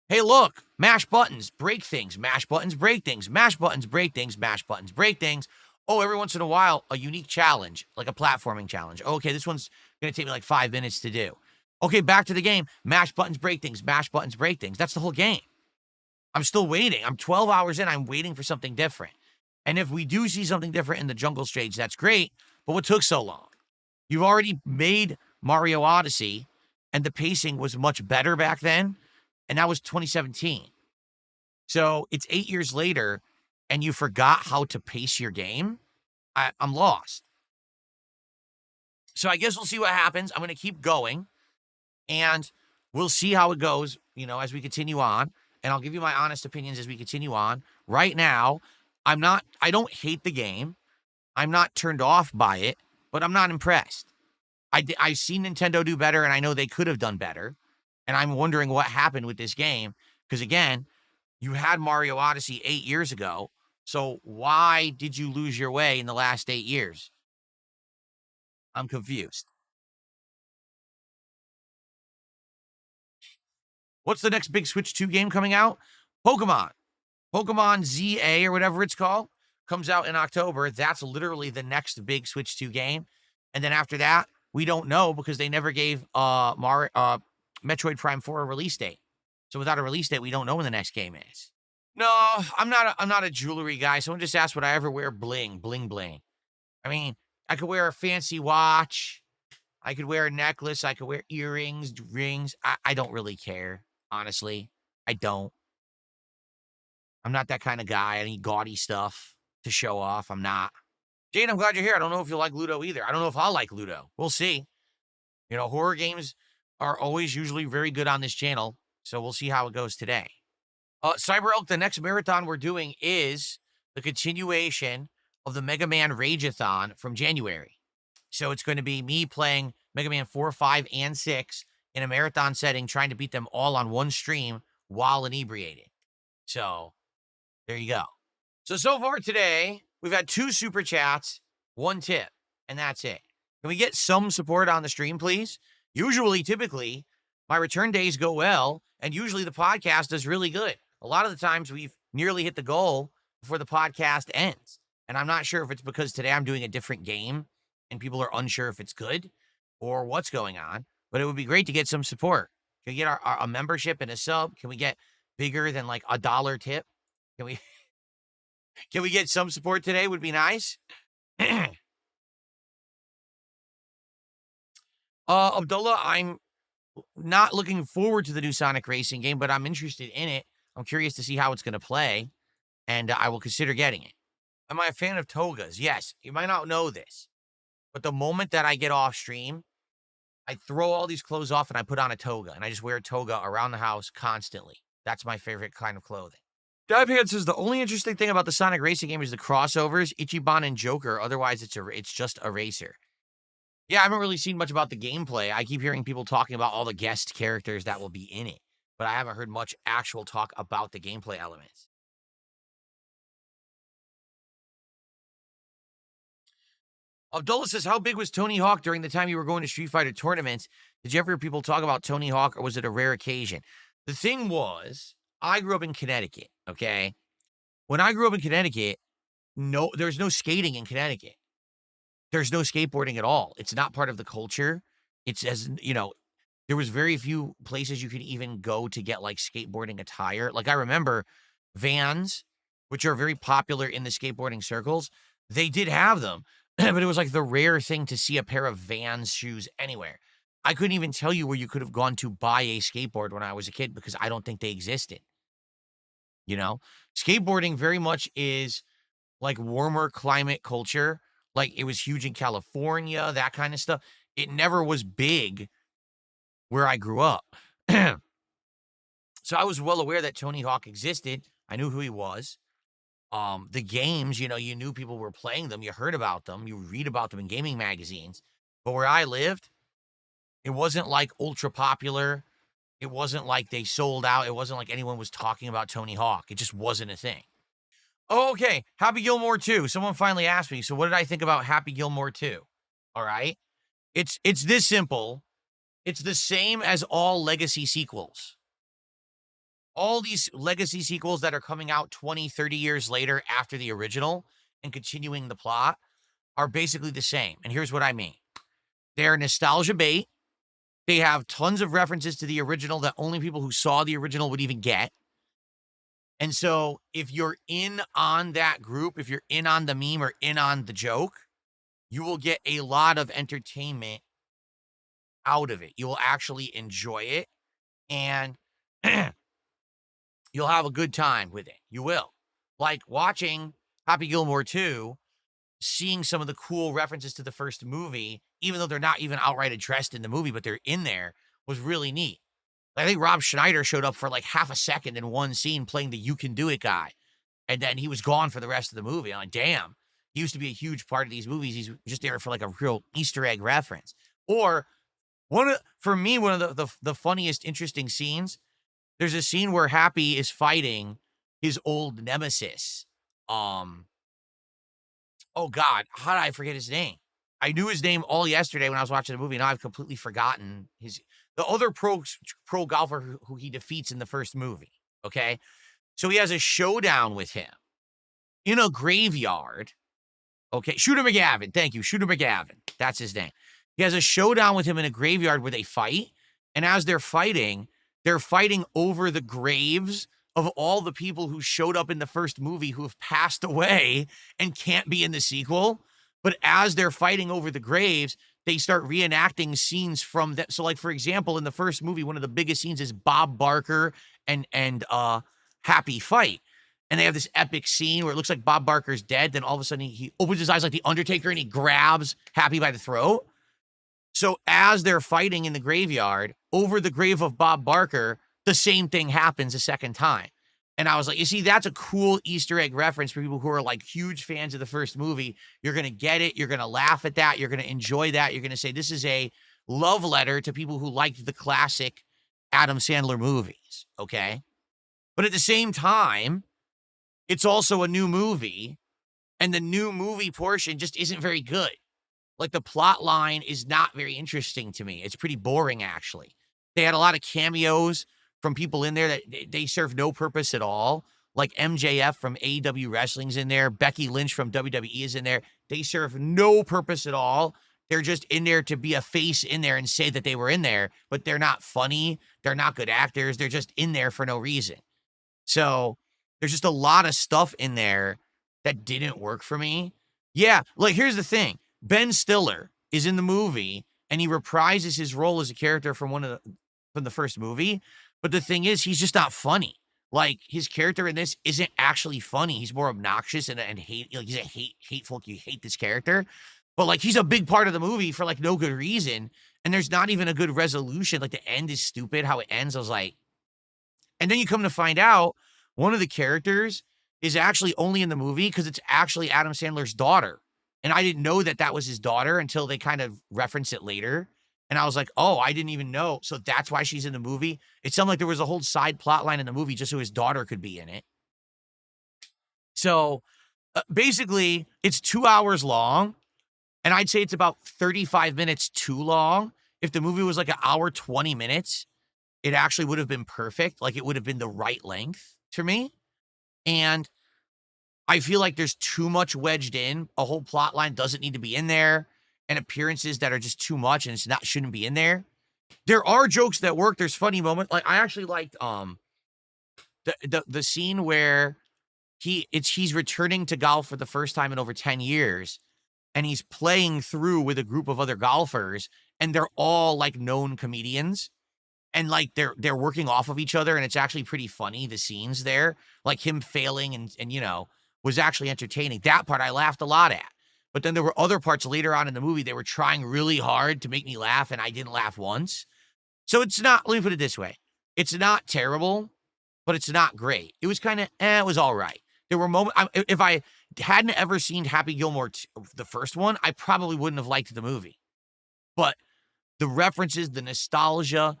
hey, look, mash buttons, break things, mash buttons, break things, mash buttons, break things, mash buttons, break things. Oh, every once in a while, a unique challenge, like a platforming challenge. Okay, this one's going to take me like 5 minutes to do. Okay, back to the game. Mash buttons, break things, mash buttons, break things. That's the whole game. I'm still waiting. I'm 12 hours in. I'm waiting for something different. And if we do see something different in the jungle stage, that's great. But what took so long? You've already made Mario Odyssey, and the pacing was much better back then. And that was 2017. So it's 8 years later, and you forgot how to pace your game. I'm lost. So I guess we'll see what happens. I'm going to keep going, and we'll see how it goes, as we continue on. And I'll give you my honest opinions as we continue on. Right now, I don't hate the game. I'm not turned off by it, but I'm not impressed. I've seen Nintendo do better, and I know they could have done better. And I'm wondering what happened with this game. Because again, you had Mario Odyssey 8 years ago. So why did you lose your way in the last 8 years? I'm confused. What's the next big Switch 2 game coming out? Pokemon. Pokemon ZA or whatever it's called comes out in October. That's literally the next big Switch 2 game. And then after that, we don't know because they never gave Metroid Prime 4 a release date. So without a release date, we don't know when the next game is. No, I'm not a jewelry guy. Someone just asked would I ever wear bling, bling, bling. I mean, I could wear a fancy watch. I could wear a necklace. I could wear earrings, rings. I don't really care, honestly. I don't. I'm not that kind of guy. I need gaudy stuff to show off. I'm not. Jane, I'm glad you're here. I don't know if you'll like Ludo either. I don't know if I'll like Ludo. We'll see. Horror games are always usually very good on this channel. So we'll see how it goes today. Cyber Elk, the next marathon we're doing is the continuation of the Mega Man Rage-a-thon from January. So it's going to be me playing Mega Man 4, 5, and 6 in a marathon setting, trying to beat them all on one stream while inebriated. So there you go. So far today, we've had 2 super chats, 1 tip, and that's it. Can we get some support on the stream, please? Typically, my return days go well, and usually the podcast does really good. A lot of the times we've nearly hit the goal before the podcast ends. And I'm not sure if it's because today I'm doing a different game and people are unsure if it's good or what's going on, but it would be great to get some support. Can we get a membership and a sub? Can we get bigger than like $1 tip? Can we get some support today? Would be nice. Abdullah, I'm not looking forward to the new Sonic Racing game, but I'm interested in it. I'm curious to see how it's going to play, and I will consider getting it. Am I a fan of togas? Yes. You might not know this, but the moment that I get off stream, I throw all these clothes off and I put on a toga, and I just wear a toga around the house constantly. That's my favorite kind of clothing. Dabhead says the only interesting thing about the Sonic Racing game is the crossovers, Ichiban and Joker. Otherwise, it's just a racer. Yeah, I haven't really seen much about the gameplay. I keep hearing people talking about all the guest characters that will be in it, but I haven't heard much actual talk about the gameplay elements. Abdullah says, how big was Tony Hawk during the time you were going to Street Fighter tournaments? Did you ever hear people talk about Tony Hawk, or was it a rare occasion? The thing was, I grew up in Connecticut, okay? When I grew up in Connecticut, there's no skating in Connecticut. There's no skateboarding at all. It's not part of the culture. It's there was very few places you could even go to get like skateboarding attire. Like I remember Vans, which are very popular in the skateboarding circles, they did have them, but it was like the rare thing to see a pair of Vans shoes anywhere. I couldn't even tell you where you could have gone to buy a skateboard when I was a kid because I don't think they existed. Skateboarding very much is like warmer climate culture. Like it was huge in California, that kind of stuff. It never was big where I grew up. So I was well aware that Tony Hawk existed. I knew who he was. The games, you knew people were playing them, you heard about them, you read about them in gaming magazines. But where I lived, it wasn't like ultra popular. It wasn't like they sold out. It wasn't like anyone was talking about Tony Hawk. It just wasn't a thing. Oh, okay. Happy Gilmore 2. Someone finally asked me, so what did I think about Happy Gilmore 2? All right. It's this simple. It's the same as all legacy sequels. All these legacy sequels that are coming out 20, 30 years later after the original and continuing the plot are basically the same. And here's what I mean. They're nostalgia bait. They have tons of references to the original that only people who saw the original would even get. And so if you're in on that group, if you're in on the meme or in on the joke, you will get a lot of entertainment out of it. You will actually enjoy it and you'll have a good time with it. You will. Like watching Happy Gilmore 2, seeing some of the cool references to the first movie, even though they're not even outright addressed in the movie, but they're in there, was really neat. I think Rob Schneider showed up for like half a second in one scene playing the You Can Do It guy. And then he was gone for the rest of the movie. I'm like, damn, he used to be a huge part of these movies. He's just there for like a real Easter egg reference. Or for me, one of the funniest, interesting scenes, there's a scene where Happy is fighting his old nemesis. Oh God, how did I forget his name? I knew his name all yesterday when I was watching the movie. Now I've completely forgotten the other pro golfer who he defeats in the first movie. Okay, so he has a showdown with him in a graveyard. Okay, Shooter McGavin. Thank you, Shooter McGavin. That's his name. He has a showdown with him in a graveyard where they fight, and as they're fighting over the graves of all the people who showed up in the first movie who have passed away and can't be in the sequel. But as they're fighting over the graves, they start reenacting scenes from that. So, like, for example, in the first movie, one of the biggest scenes is Bob Barker and Happy fight. And they have this epic scene where it looks like Bob Barker's dead. Then all of a sudden he opens his eyes like the Undertaker and he grabs Happy by the throat. So as they're fighting in the graveyard over the grave of Bob Barker, the same thing happens a second time. And I was like, you see, that's a cool Easter egg reference for people who are like huge fans of the first movie. You're going to get it. You're going to laugh at that. You're going to enjoy that. You're going to say, this is a love letter to people who liked the classic Adam Sandler movies. Okay. But at the same time, it's also a new movie. And the new movie portion just isn't very good. Like the plot line is not very interesting to me. It's pretty boring, actually. They had a lot of cameos from people in there that they serve no purpose at all. Like MJF from AEW Wrestling's in there. Becky Lynch from WWE is in there. They serve no purpose at all. They're just in there to be a face in there and say that they were in there, but they're not funny. They're not good actors. They're just in there for no reason. So there's just a lot of stuff in there that didn't work for me. Yeah, like here's the thing. Ben Stiller is in the movie and he reprises his role as a character from from the first movie. But the thing is, he's just not funny. Like his character in this isn't actually funny. He's more obnoxious and hate. Like he's hateful. You hate this character, but like he's a big part of the movie for like no good reason. And there's not even a good resolution. Like the end is stupid. How it ends, I was like, and then you come to find out one of the characters is actually only in the movie because it's actually Adam Sandler's daughter. And I didn't know that that was his daughter until they kind of reference it later. And I was like, oh, I didn't even know. So that's why she's in the movie. It sounded like there was a whole side plot line in the movie just so his daughter could be in it. So basically, it's 2 hours long. And I'd say it's about 35 minutes too long. If the movie was like an hour, 20 minutes, it actually would have been perfect. Like it would have been the right length for me. And I feel like there's too much wedged in. A whole plot line doesn't need to be in there, and appearances that are just too much and shouldn't be in there. There are jokes that work. There's funny moments. Like I actually liked the scene where he's returning to golf for the first time in over 10 years, and he's playing through with a group of other golfers, and they're all like known comedians. And like they're working off of each other, and it's actually pretty funny, the scenes there. Like him failing and was actually entertaining. That part I laughed a lot at. But then there were other parts later on in the movie they were trying really hard to make me laugh, and I didn't laugh once. So it's not, let me put it this way. It's not terrible, but it's not great. It was kind of, it was all right. There were moments, if I hadn't ever seen Happy Gilmore, the first one, I probably wouldn't have liked the movie. But the references, the nostalgia,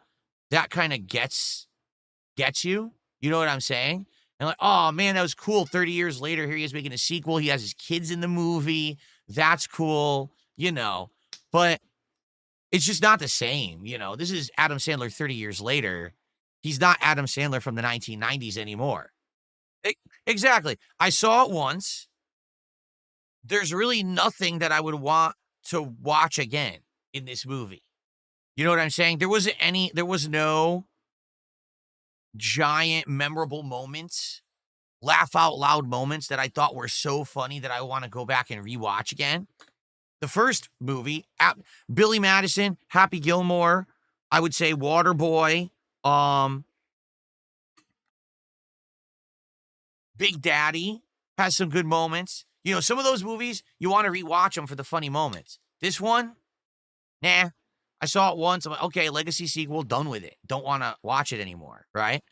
that kind of gets you. You know what I'm saying? And like, oh man, that was cool. 30 years later, here he is making a sequel. He has his kids in the movie. That's cool, you know. But it's just not the same, you know. This is Adam Sandler 30 years later. He's not Adam Sandler from the 1990s anymore. E- exactly. I saw it once. There's really nothing that I would want to watch again in this movie. You know what I'm saying? There was no giant memorable moments, laugh out loud moments that I thought were so funny that I want to go back and rewatch again. The first movie, Billy Madison, Happy Gilmore, I would say Waterboy, um, Big Daddy has some good moments. You know, some of those movies, you want to rewatch them for the funny moments. This one, nah. I saw it once. I'm like, okay, legacy sequel, done with it. Don't want to watch it anymore, right?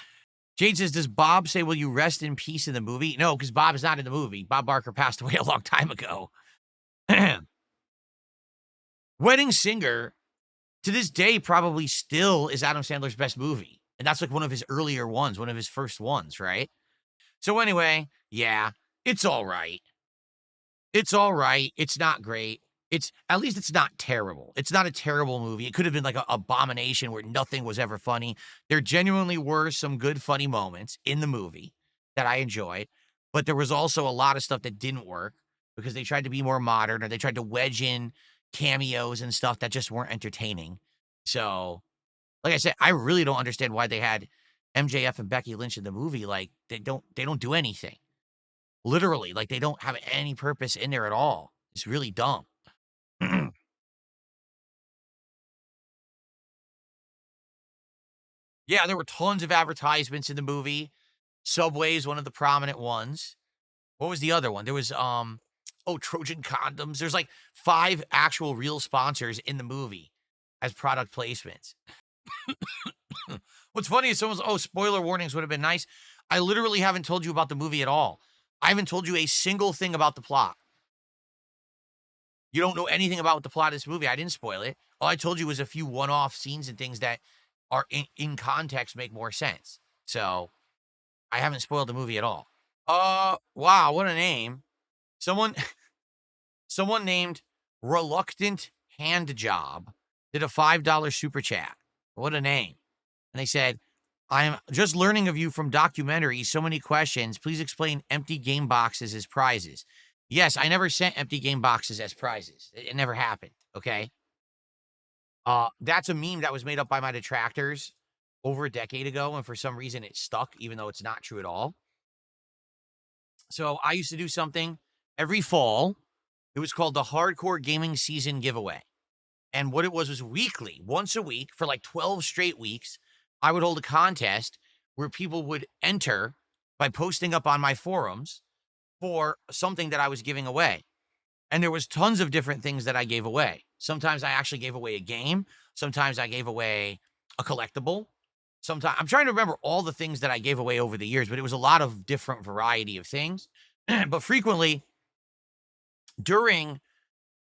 Jade says, does Bob say, will you rest in peace in the movie? No, because Bob is not in the movie. Bob Barker passed away a long time ago. Wedding Singer, to this day, probably still is Adam Sandler's best movie. And that's like one of his earlier ones, one of his first ones, right? So anyway, yeah, it's all right. It's all right. It's not great. At least it's not terrible. It's not a terrible movie. It could have been like an abomination where nothing was ever funny. There genuinely were some good funny moments in the movie that I enjoyed, but there was also a lot of stuff that didn't work because they tried to be more modern or they tried to wedge in cameos and stuff that just weren't entertaining. So, like I said, I really don't understand why they had MJF and Becky Lynch in the movie. Like they don't do anything. Literally, like they don't have any purpose in there at all. It's really dumb. Yeah, there were tons of advertisements in the movie. Subway is one of the prominent ones. What was the other one? There was Trojan condoms. There's like 5 actual real sponsors in the movie as product placements. What's funny is someone's, spoiler warnings would have been nice. I literally haven't told you about the movie at all. I haven't told you a single thing about the plot. You don't know anything about the plot of this movie. I didn't spoil it. All I told you was a few one-off scenes and things that are in context make more sense. So I haven't spoiled the movie at all. Wow, what a name. Someone someone named Reluctant Hand Job did a $5 super chat. What a name. And they said, I'm just learning of you from documentaries. So many questions. Please explain empty game boxes as prizes. Yes, I never sent empty game boxes as prizes. It never happened. Okay. That's a meme that was made up by my detractors over a decade ago. And for some reason it stuck, even though it's not true at all. So I used to do something every fall. It was called the Hardcore Gaming Season Giveaway. And what it was weekly, once a week for like 12 straight weeks. I would hold a contest where people would enter by posting up on my forums for something that I was giving away. And there was tons of different things that I gave away. Sometimes I actually gave away a game. Sometimes I gave away a collectible. Sometimes I'm trying to remember all the things that I gave away over the years, but it was a lot of different variety of things. But frequently during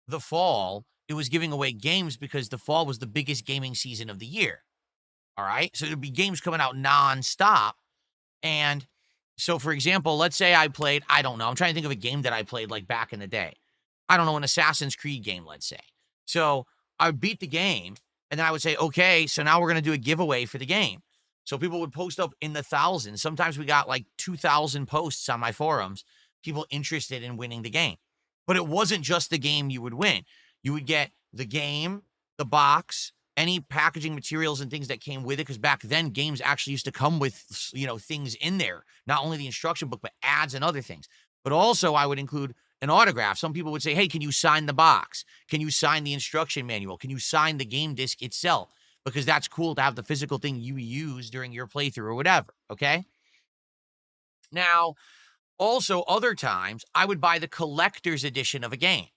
the fall, it was giving away games because the fall was the biggest gaming season of the year. All right. So there'd be games coming out nonstop. And so, for example, let's say I played, I don't know, I'm trying to think of a game that I played like back in the day. I don't know, an Assassin's Creed game, let's say. So I would beat the game and then I would say, okay, so now we're going to do a giveaway for the game. So people would post up in the thousands. Sometimes we got like 2,000 posts on my forums, people interested in winning the game. But it wasn't just the game you would win. You would get the game, the box, any packaging materials and things that came with it. Because back then, games actually used to come with, things in there. Not only the instruction book, but ads and other things. But also, I would include an autograph. Some people would say, hey, can you sign the box? Can you sign the instruction manual? Can you sign the game disc itself? Because that's cool to have the physical thing you use during your playthrough or whatever, okay? Now, also, other times, I would buy the collector's edition of a game,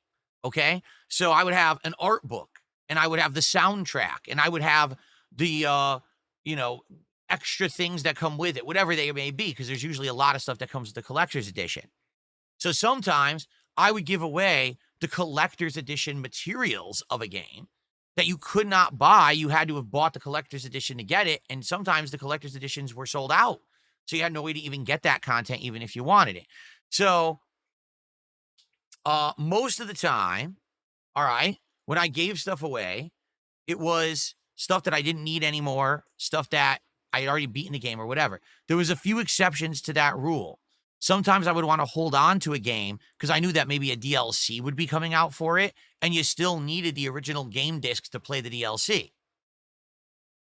okay? So I would have an art book, and I would have the soundtrack, and I would have the, extra things that come with it, whatever they may be, because there's usually a lot of stuff that comes with the collector's edition. So sometimes I would give away the collector's edition materials of a game that you could not buy. You had to have bought the collector's edition to get it. And sometimes the collector's editions were sold out. So you had no way to even get that content, even if you wanted it. So most of the time, all right, when I gave stuff away, it was stuff that I didn't need anymore, stuff that I had already beaten the game or whatever. There was a few exceptions to that rule. Sometimes I would want to hold on to a game because I knew that maybe a DLC would be coming out for it, and you still needed the original game disc to play the DLC.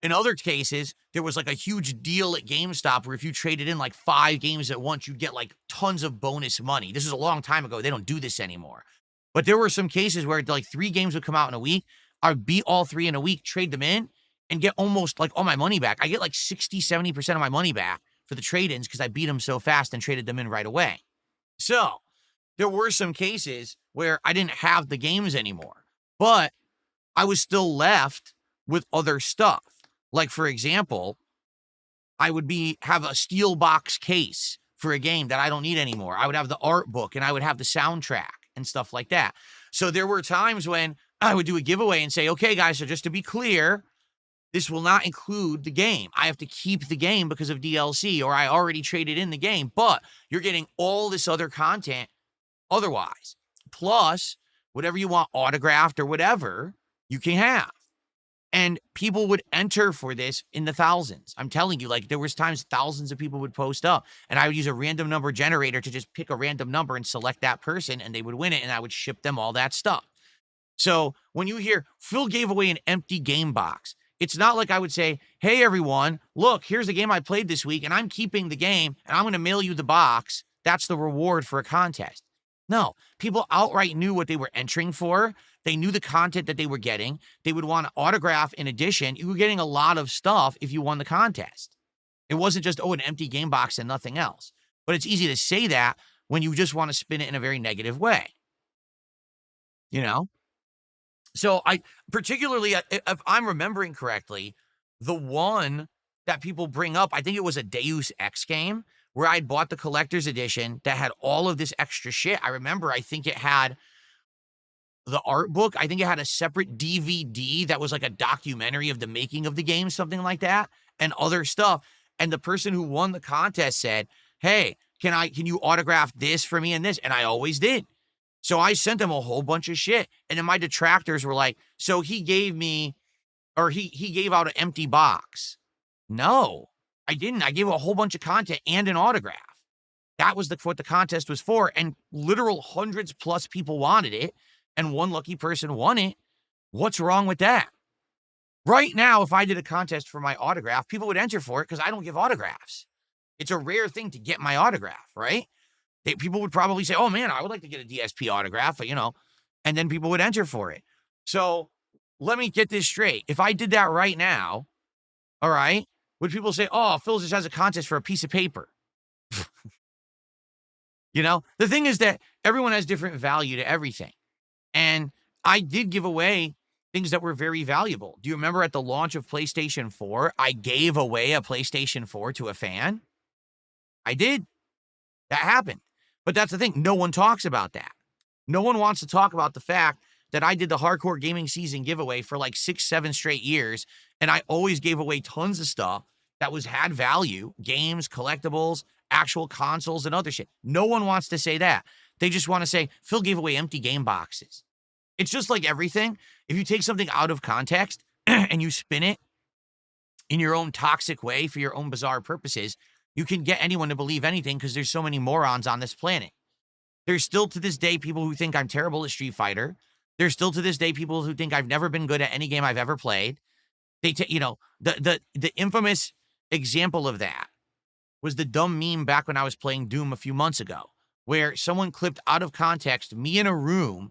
In other cases, there was like a huge deal at GameStop where if you traded in like 5 games at once, you'd get like tons of bonus money. This is a long time ago. They don't do this anymore. But there were some cases where like 3 games would come out in a week. I'd beat all 3 in a week, trade them in, and get almost like all my money back. I get like 60, 70% of my money back for the trade-ins because I beat them so fast and traded them in right away. So there were some cases where I didn't have the games anymore, but I was still left with other stuff. Like, for example, I would have a steel box case for a game that I don't need anymore. I would have the art book and I would have the soundtrack and stuff like that. So there were times when I would do a giveaway and say, okay, guys, so just to be clear, this will not include the game. I have to keep the game because of DLC, or I already traded in the game, but you're getting all this other content otherwise. Plus, whatever you want autographed or whatever, you can have. And people would enter for this in the thousands. I'm telling you, like, there was times thousands of people would post up, and I would use a random number generator to just pick a random number and select that person, and they would win it, and I would ship them all that stuff. So when you hear Phil gave away an empty game box, it's not like I would say, hey, everyone, look, here's the game I played this week, and I'm keeping the game, and I'm going to mail you the box. That's the reward for a contest. No, people outright knew what they were entering for. They knew the content that they were getting. They would want to autograph in addition. You were getting a lot of stuff if you won the contest. It wasn't just, an empty game box and nothing else. But it's easy to say that when you just want to spin it in a very negative way. You know? So I particularly, if I'm remembering correctly, the one that people bring up, I think it was a Deus Ex game where I'd bought the collector's edition that had all of this extra shit. I remember, I think it had the art book. I think it had a separate DVD that was like a documentary of the making of the game, something like that, and other stuff. And the person who won the contest said, hey, can you autograph this for me and this? And I always did. So I sent him a whole bunch of shit. And then my detractors were like, so he gave me, or he gave out an empty box. No, I didn't. I gave a whole bunch of content and an autograph. That was what the contest was for. And literal hundreds plus people wanted it. And one lucky person won it. What's wrong with that? Right now, if I did a contest for my autograph, people would enter for it because I don't give autographs. It's a rare thing to get my autograph, right? People would probably say, oh man, I would like to get a DSP autograph, and then people would enter for it. So let me get this straight. If I did that right now, all right, would people say, oh, Phil just has a contest for a piece of paper? The thing is that everyone has different value to everything. And I did give away things that were very valuable. Do you remember at the launch of PlayStation 4, I gave away a PlayStation 4 to a fan? I did. That happened. But that's the thing. No one talks about that. No one wants to talk about the fact that I did the Hardcore Gaming Season giveaway for like 6, 7 straight years. And I always gave away tons of stuff that had value, games, collectibles, actual consoles, and other shit. No one wants to say that. They just want to say, Phil gave away empty game boxes. It's just like everything. If you take something out of context and you spin it in your own toxic way for your own bizarre purposes, you can get anyone to believe anything because there's so many morons on this planet. There's still to this day people who think I'm terrible at Street Fighter. There's still to this day people who think I've never been good at any game I've ever played. The infamous example of that was the dumb meme back when I was playing Doom a few months ago, where someone clipped out of context me in a room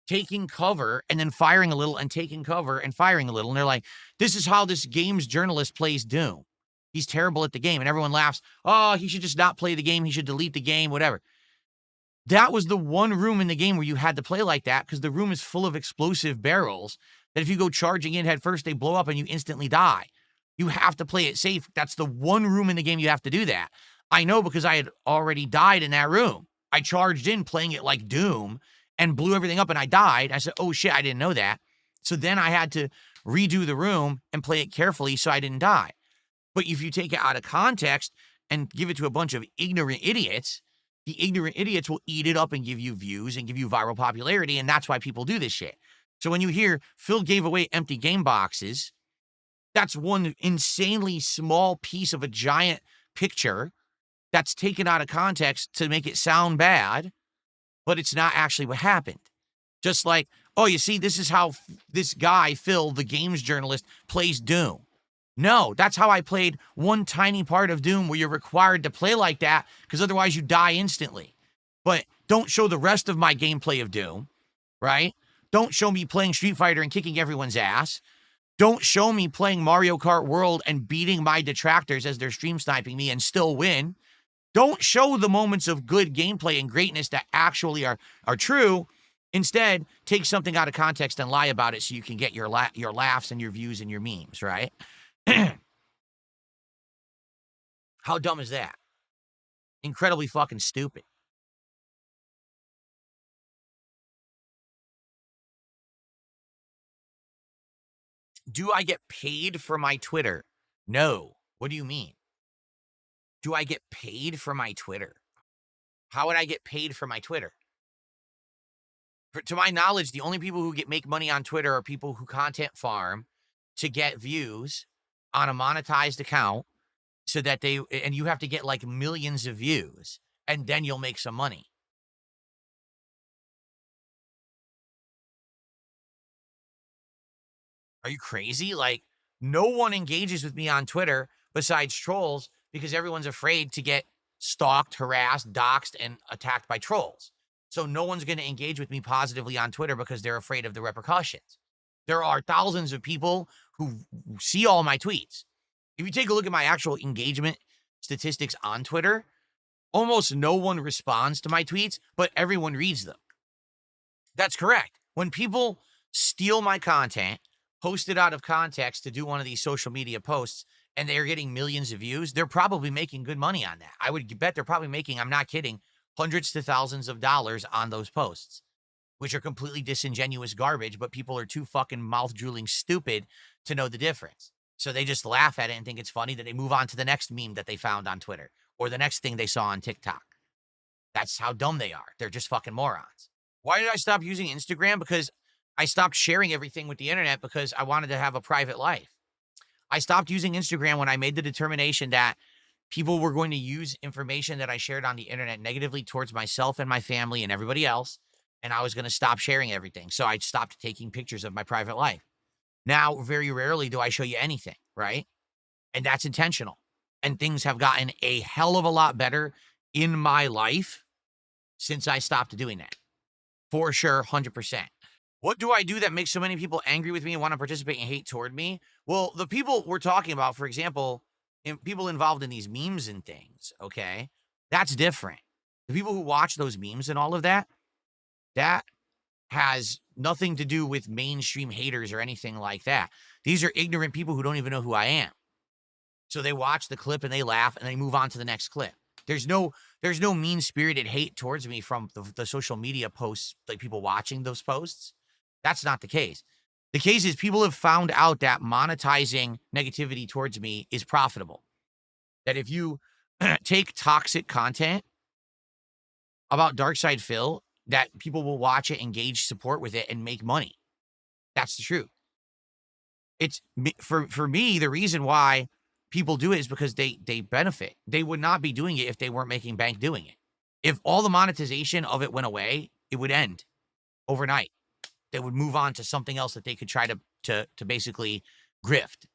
taking cover and then firing a little and taking cover and firing a little. And they're like, this is how this games journalist plays Doom. He's terrible at the game. And everyone laughs. Oh, he should just not play the game. He should delete the game, whatever. That was the one room in the game where you had to play like that because the room is full of explosive barrels that if you go charging in head first, they blow up and you instantly die. You have to play it safe. That's the one room in the game you have to do that. I know because I had already died in that room. I charged in playing it like Doom and blew everything up and I died. I said, oh shit, I didn't know that. So then I had to redo the room and play it carefully so I didn't die. But if you take it out of context and give it to a bunch of ignorant idiots, the ignorant idiots will eat it up and give you views and give you viral popularity. And that's why people do this shit. So when you hear Phil gave away empty game boxes, that's one insanely small piece of a giant picture that's taken out of context to make it sound bad, but it's not actually what happened. Just like, oh, you see, this is how this guy, Phil, the games journalist, plays Doom. No, that's how I played one tiny part of Doom where you're required to play like that because otherwise you die instantly. But don't show the rest of my gameplay of Doom, right? Don't show me playing Street Fighter and kicking everyone's ass. Don't show me playing Mario Kart World and beating my detractors as they're stream sniping me and still win. Don't show the moments of good gameplay and greatness that actually are true. Instead, take something out of context and lie about it so you can get your laughs and your views and your memes, right? How dumb is that? Incredibly fucking stupid. Do I get paid for my Twitter? No. What do you mean? Do I get paid for my Twitter? How would I get paid for my Twitter? To my knowledge, the only people who make money on Twitter are people who content farm to get views on a monetized account so that and you have to get like millions of views and then you'll make some money. Are you crazy? Like, no one engages with me on Twitter besides trolls because everyone's afraid to get stalked, harassed, doxxed, and attacked by trolls. So no one's going to engage with me positively on Twitter because they're afraid of the repercussions. There are thousands of people who see all my tweets. If you take a look at my actual engagement statistics on Twitter, almost no one responds to my tweets, but everyone reads them. That's correct. When people steal my content, post it out of context to do one of these social media posts, and they're getting millions of views, they're probably making good money on that. I would bet they're probably making, I'm not kidding, hundreds to thousands of dollars on those posts, which are completely disingenuous garbage, but people are too fucking mouth-drooling stupid to know the difference. So they just laugh at it and think it's funny that they move on to the next meme that they found on Twitter or the next thing they saw on TikTok. That's how dumb they are. They're just fucking morons. Why did I stop using Instagram? Because I stopped sharing everything with the internet because I wanted to have a private life. I stopped using Instagram when I made the determination that people were going to use information that I shared on the internet negatively towards myself and my family and everybody else, and I was going to stop sharing everything. So I stopped taking pictures of my private life. Now, very rarely do I show you anything, right? And that's intentional. And things have gotten a hell of a lot better in my life since I stopped doing that. For sure, 100%. What do I do that makes so many people angry with me and want to participate and hate toward me? Well, the people we're talking about, for example, people involved in these memes and things, okay, that's different. The people who watch those memes and all of that, that has nothing to do with mainstream haters or anything like that. These are ignorant people who don't even know who I am. So they watch the clip and they laugh and they move on to the next clip. There's no mean-spirited hate towards me from the social media posts, like people watching those posts. That's not the case. The case is people have found out that monetizing negativity towards me is profitable. That if you take toxic content about Darkside Phil, that people will watch it, engage, support with it, and make money. That's the truth. It's for me, the reason why people do it is because they benefit. They would not be doing it if they weren't making bank doing it. If all the monetization of it went away, it would end overnight. They would move on to something else that they could try to basically grift.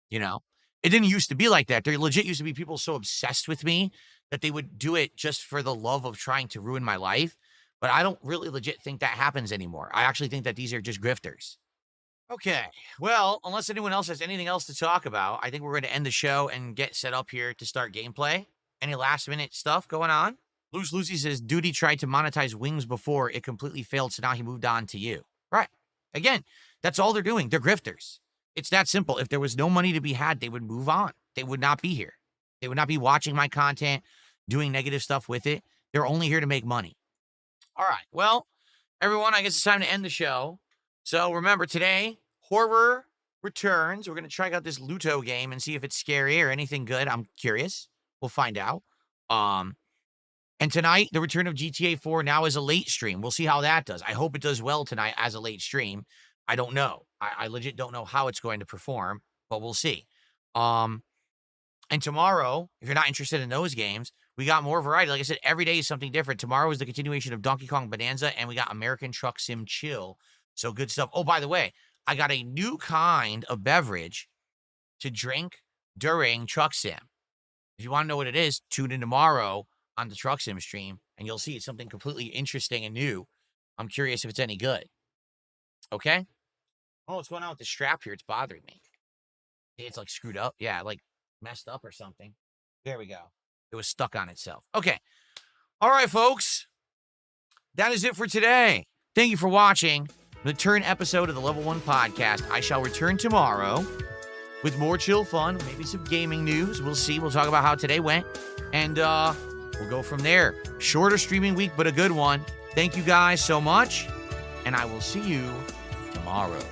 You know, it didn't used to be like that. There legit used to be people so obsessed with me that they would do it just for the love of trying to ruin my life. But I don't really legit think that happens anymore. I actually think that these are just grifters. Okay, well, unless anyone else has anything else to talk about, I think we're going to end the show and get set up here to start gameplay. Any last minute stuff going on? Loose Lucy says, Duty tried to monetize Wings before. It completely failed, so now he moved on to you. Right. Again, that's all they're doing. They're grifters. It's that simple. If there was no money to be had, they would move on. They would not be here. They would not be watching my content, doing negative stuff with it. They're only here to make money. All right. Well, everyone, I guess it's time to end the show. So remember, today, horror returns. We're going to try out this Luto game and see if it's scary or anything good. I'm curious. We'll find out. And tonight, the return of GTA 4 now is a late stream. We'll see how that does. I hope it does well tonight as a late stream. I don't know. I legit don't know how it's going to perform, but we'll see. And tomorrow, if you're not interested in those games, we got more variety. Like I said, every day is something different. Tomorrow is the continuation of Donkey Kong Bonanza, and we got American Truck Sim Chill. So good stuff. Oh, by the way, I got a new kind of beverage to drink during Truck Sim. If you want to know what it is, tune in tomorrow on the Truck Sim stream, and you'll see it's something completely interesting and new. I'm curious if it's any good. Okay? Oh, what's going on with the strap here? It's bothering me. It's like screwed up. Yeah, like messed up or something. There we go. It was stuck on itself. Okay. All right, folks. That is it for today. Thank you for watching the return episode of the Level 1 Podcast. I shall return tomorrow with more chill fun, maybe some gaming news. We'll see. We'll talk about how today went. And we'll go from there. Shorter streaming week, but a good one. Thank you guys so much. And I will see you tomorrow.